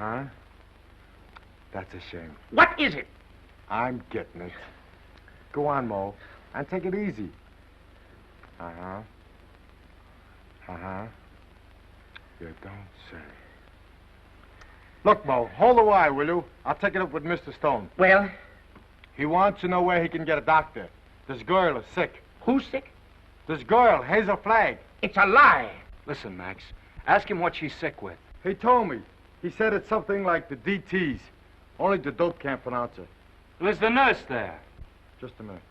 Uh-huh. That's a shame. What is it? I'm getting it. Go on, Mo, and take it easy. Uh-huh. Uh-huh. You don't say. Look, Mo, hold the wire, will you? I'll take it up with Mr. Stone. Well? He wants to know where he can get a doctor. This girl is sick. Who's sick? This girl, Hazel Flagg. It's a lie. Listen, Max. Ask him what she's sick with. He told me. He said it's something like the DTs. Only the dope can't pronounce it. Well, is the nurse there? Just a minute.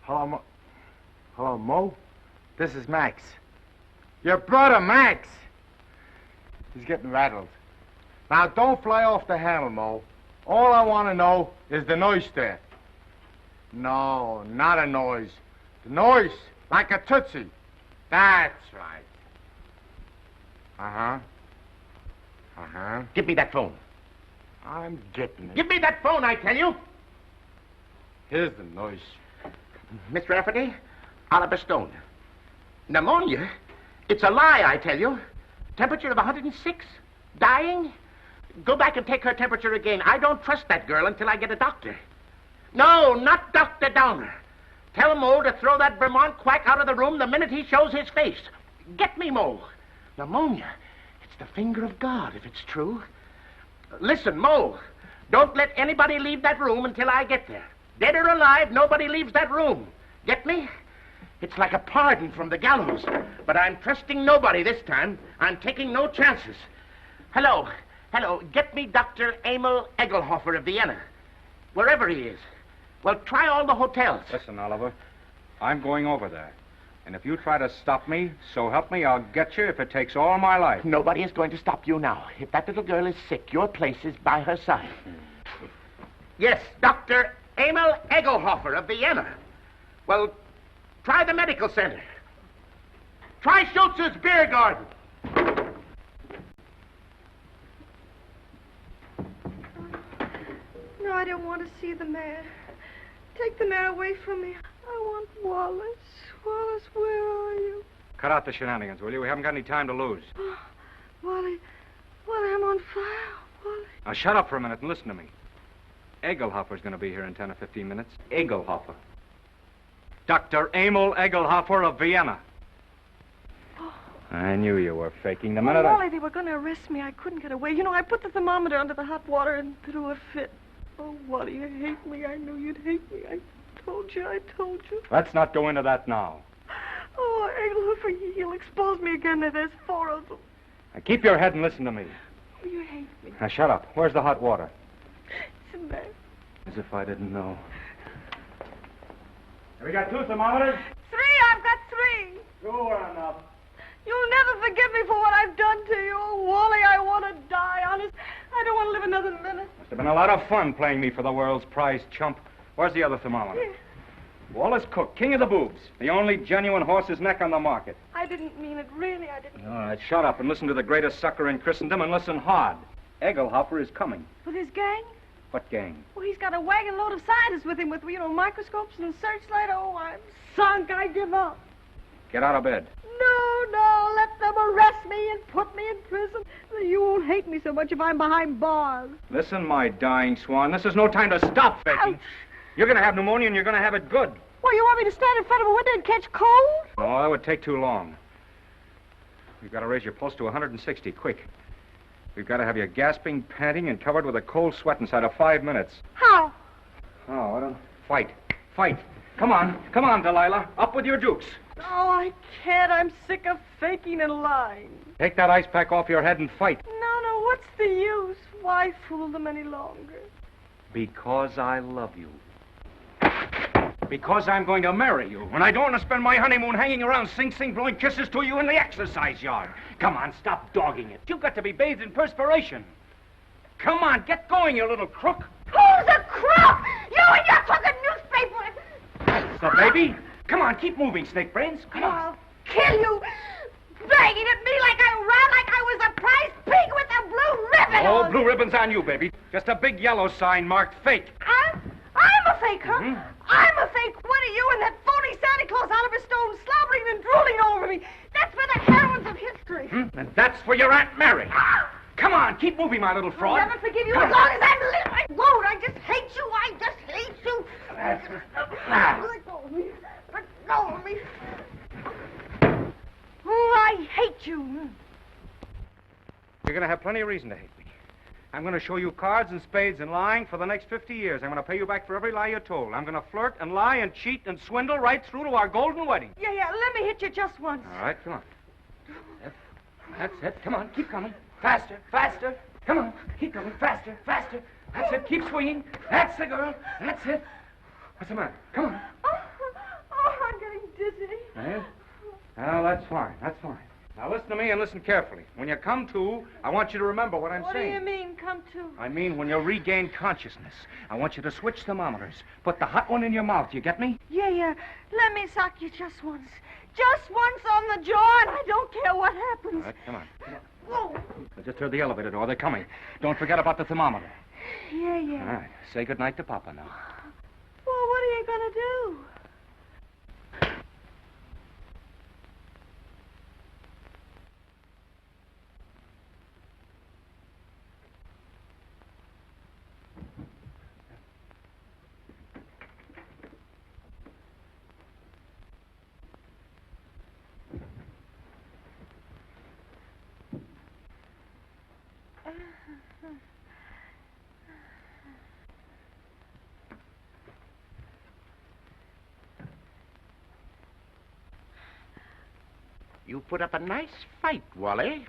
Hello, Mo. Hello, Mo? This is Max. Your brother, Max. He's getting rattled. Now, don't fly off the handle, Mo. All I want to know is the noise there. No, not a noise. The noise, like a tootsie. That's right. Uh-huh. Uh-huh. Give me that phone. I'm getting it. Give me that phone, I tell you. Here's the noise. Miss Rafferty, Oliver Stone. Pneumonia? It's a lie, I tell you. Temperature of 106? Dying? Go back and take her temperature again. I don't trust that girl until I get a doctor. No, not Dr. Downer. Tell Mo to throw that Vermont quack out of the room the minute he shows his face. Get me, Mo. Pneumonia. It's the finger of God, if it's true. Listen, Mo, don't let anybody leave that room until I get there. Dead or alive, nobody leaves that room. Get me? It's like a pardon from the gallows. But I'm trusting nobody this time. I'm taking no chances. Hello. Get me Dr. Emil Egelhofer of Vienna. Wherever he is. Well, try all the hotels. Listen, Oliver, I'm going over there. And if you try to stop me, so help me, I'll get you if it takes all my life. Nobody is going to stop you now. If that little girl is sick, your place is by her side. Yes, Dr. Emil Egelhofer of Vienna. Well, try the medical center. Try Schultz's beer garden. No, I don't want to see the mayor. Take the mayor away from me. I want Wallace. Wallace, where are you? Cut out the shenanigans, will you? We haven't got any time to lose. Oh, Wally, I'm on fire, Wally. Now, shut up for a minute and listen to me. Egelhofer's going to be here in 10 or 15 minutes. Egelhofer. Dr. Emil Egelhofer of Vienna. Oh. I knew you were faking the Oh, minute Wally, they were going to arrest me. I couldn't get away. You know, I put the thermometer under the hot water and threw a fit. Oh, Wally, you hate me. I knew you'd hate me. I told you. Let's not go into that now. Oh, Egelhofer, he'll expose me again. There's 4 of them. Now, keep your head and listen to me. Oh, you hate me. Now, shut up. Where's the hot water? It's in there. As if I didn't know. Have we got 2 thermometers? 3, I've got 3. You are enough. You'll never forgive me for what I've done to you. Oh, Wally, I want to die, honest. I don't want to live another minute. Must have been a lot of fun playing me for the world's prize chump. Where's the other thermometer? Here. Wallace Cook, king of the boobs. The only genuine horse's neck on the market. I didn't mean it, really, I didn't. All right, shut up and listen to the greatest sucker in Christendom and listen hard. Egelhofer is coming. With his gang? What gang? Well, he's got a wagon load of scientists with him with, microscopes and searchlight. Oh, I'm sunk. I give up. Get out of bed. No, let them arrest me and put me in prison. You won't hate me so much if I'm behind bars. Listen, my dying swan, this is no time to stop faking. You're going to have pneumonia and you're going to have it good. Well, you want me to stand in front of a window and catch cold? No, that would take too long. We've got to raise your pulse to 160, quick. We've got to have you gasping, panting, and covered with a cold sweat inside of 5 minutes. How? Oh, I don't... Fight. Come on, Delilah. Up with your dukes. Oh, I can't. I'm sick of faking and lying. Take that ice pack off your head and fight. No, what's the use? Why fool them any longer? Because I love you. Because I'm going to marry you. And I don't want to spend my honeymoon hanging around Sing Sing blowing kisses to you in the exercise yard. Come on, stop dogging it. You've got to be bathed in perspiration. Come on, get going, you little crook. Who's a crook? You and your crooked newspaper. The baby? Come on, keep moving, Snake Brains. Come on. I'll kill you. Banging at me like I was a prize pig with a blue ribbon Oh, on. blue ribbon's on you, baby. Just a big yellow sign marked fake. I'm a fake, huh? Mm-hmm. I'm a fake. What are you and that phony Santa Claus Oliver Stone slobbering and drooling over me? That's for the heroines of history. And that's for your Aunt Mary. Come on, keep moving, my little fraud. I'll never forgive you as long as I live. I won't. I just hate you. I just hate you. Let go of me. Let go of me. Oh, I hate you. You're going to have plenty of reason to hate me. I'm going to show you cards and spades and lying for the next 50 years. I'm going to pay you back for every lie you told. I'm going to flirt and lie and cheat and swindle right through to our golden wedding. Yeah, let me hit you just once. All right, come on. That's it. Come on, keep coming. Faster, faster. Come on, keep coming. Faster, faster. That's it. Keep swinging. That's the girl. That's it. What's the matter? Come on. Oh, I'm getting dizzy. Eh? Oh, that's fine. That's fine. Now listen to me and listen carefully. When you come to, I want you to remember what I'm saying. What do you mean, come to? I mean, when you regain consciousness, I want you to switch thermometers. Put the hot one in your mouth. You get me? Yeah. Let me sock you just once. Just once on the jaw, and I don't care what happens. All right, come on. Whoa. I just heard the elevator door. They're coming. Don't forget about the thermometer. Yeah. All right. Say goodnight to Papa now. Well, what are you going to do? You put up a nice fight, Wally.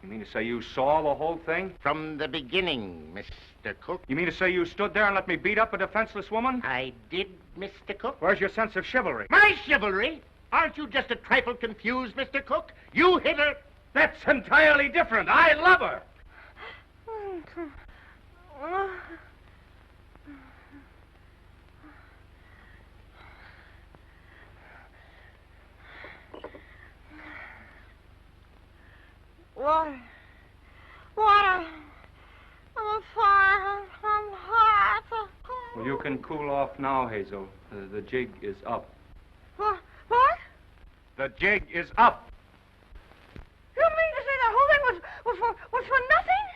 You mean to say you saw the whole thing? From the beginning, Mr. Cook. You mean to say you stood there and let me beat up a defenseless woman? I did, Mr. Cook. Where's your sense of chivalry? My chivalry? Aren't you just a trifle confused, Mr. Cook? You hit her. That's entirely different. I love her. Water. I'm on fire. I'm hot. Well, you can cool off now, Hazel. The jig is up. What? The jig is up. You mean to say the whole thing was for nothing?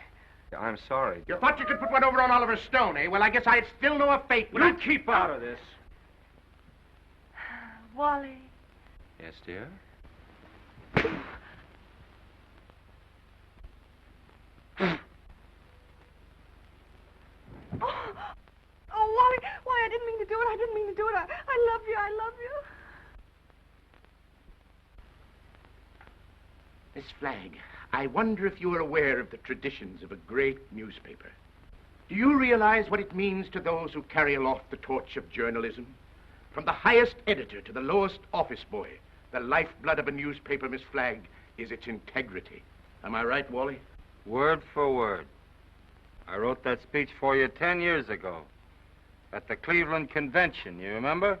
I'm sorry. You thought you could put one over on Oliver Stone, eh? Well, I guess I'd still know a fate. You keep out of this. Wally. Yes, dear? Oh, Wally, I didn't mean to do it. I love you. Miss Flagg, I wonder if you are aware of the traditions of a great newspaper. Do you realize what it means to those who carry aloft the torch of journalism? From the highest editor to the lowest office boy, the lifeblood of a newspaper, Miss Flagg, is its integrity. Am I right, Wally? Word for word. I wrote that speech for you 10 years ago at the Cleveland Convention, you remember?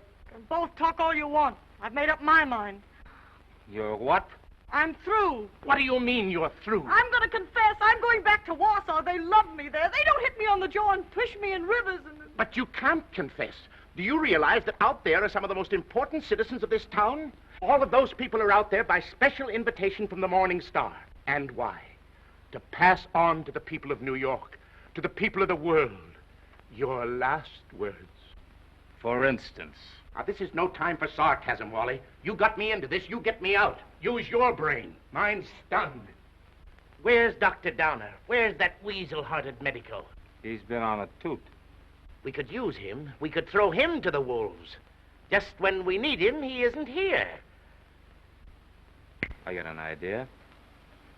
Both talk all you want. I've made up my mind. You're what? I'm through. What do you mean you're through? I'm going to confess. I'm going back to Warsaw. They love me there. They don't hit me on the jaw and push me in rivers and... But you can't confess. Do you realize that out there are some of the most important citizens of this town? All of those people are out there by special invitation from the Morning Star. And why? To pass on to the people of New York, to the people of the world, your last words. For instance? Now, this is no time for sarcasm, Wally. You got me into this, you get me out. Use your brain. Mine's stunned. Where's Dr. Downer? Where's that weasel-hearted medico? He's been on a toot. We could use him. We could throw him to the wolves. Just when we need him, he isn't here. I got an idea.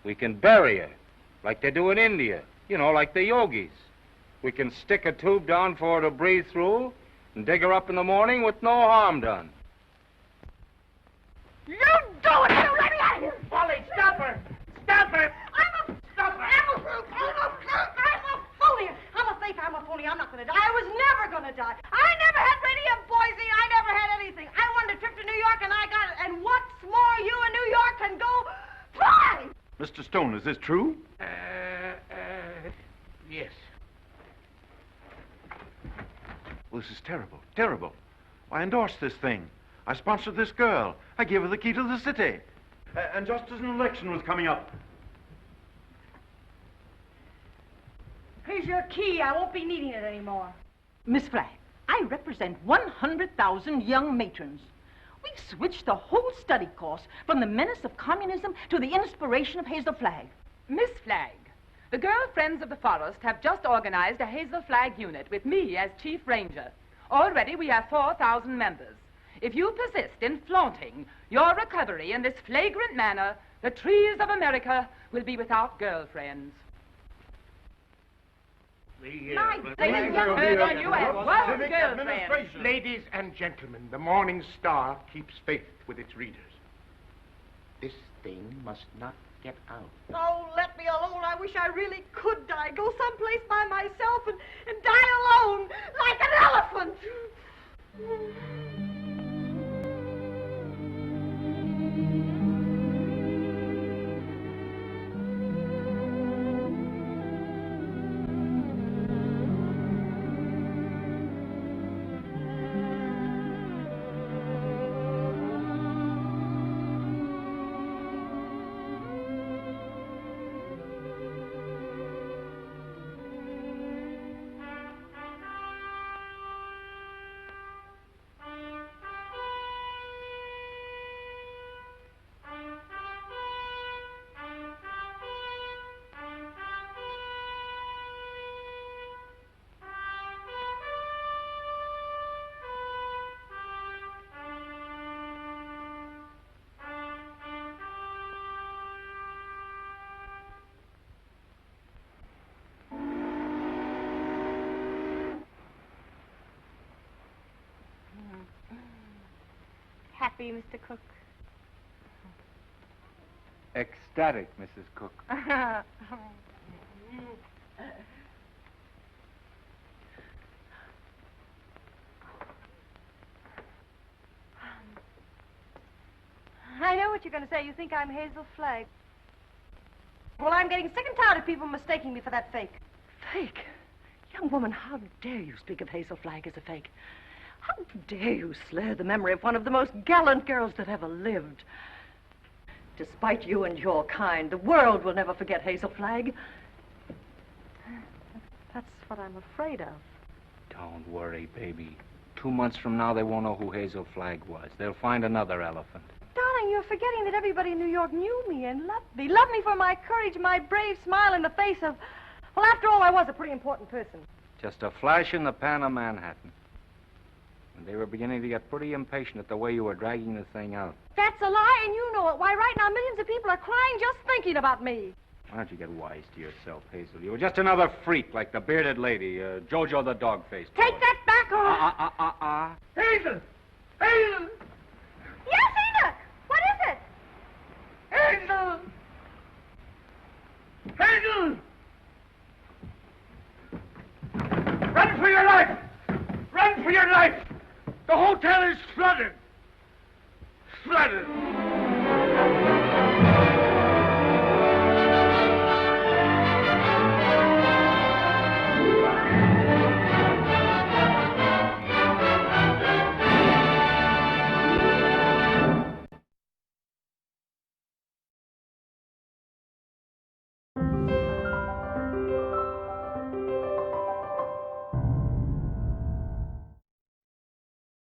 We can bury her, like they do in India. You know, like the yogis. We can stick a tube down for her to breathe through and dig her up in the morning with no harm done. You do it! You let me out of here! Wally, stop her! Stop her! I'm a thief. I'm a phony. I'm not going to die. I was never going to die. I never had radium poisoning. I never had anything. I wanted a trip to New York, and I got it. And what's more, you in New York can go fly! Mr. Stone, is this true? Yes. Well, this is terrible, terrible. I endorsed this thing. I sponsored this girl. I gave her the key to the city. And just as an election was coming up. Here's your key. I won't be needing it anymore. Miss Flagg, I represent 100,000 young matrons. We've switched the whole study course from the menace of communism to the inspiration of Hazel Flagg. Miss Flagg, the Girl Friends of the Forest have just organized a Hazel Flag unit with me as Chief Ranger. Already we have 4,000 members. If you persist in flaunting your recovery in this flagrant manner, the trees of America will be without girlfriends. Ladies and gentlemen, the Morning Star keeps faith with its readers. This thing must not get out. Oh, let me alone. I wish I really could die. Go someplace by myself and die alone, like an elephant. Happy, Mr. Cook? Ecstatic, Mrs. Cook. I know what you're going to say. You think I'm Hazel Flagg. Well, I'm getting sick and tired of people mistaking me for that fake. Fake? Young woman, how dare you speak of Hazel Flagg as a fake? How dare you slur the memory of one of the most gallant girls that ever lived? Despite you and your kind, the world will never forget Hazel Flagg. That's what I'm afraid of. Don't worry, baby. 2 months from now, they won't know who Hazel Flagg was. They'll find another elephant. Darling, you're forgetting that everybody in New York knew me and loved me. Loved me for my courage, my brave smile in the face of... Well, after all, I was a pretty important person. Just a flash in the pan of Manhattan. And they were beginning to get pretty impatient at the way you were dragging the thing out. That's a lie, and you know it. Why, right now, millions of people are crying just thinking about me. Why don't you get wise to yourself, Hazel? You were just another freak like the bearded lady, Jojo the dog-faced boy. Take that back, or... Hazel! Hazel! Yes, Enoch! What is it? Hazel! Hazel! Run for your life! Run for your life! The hotel is flooded! Flooded!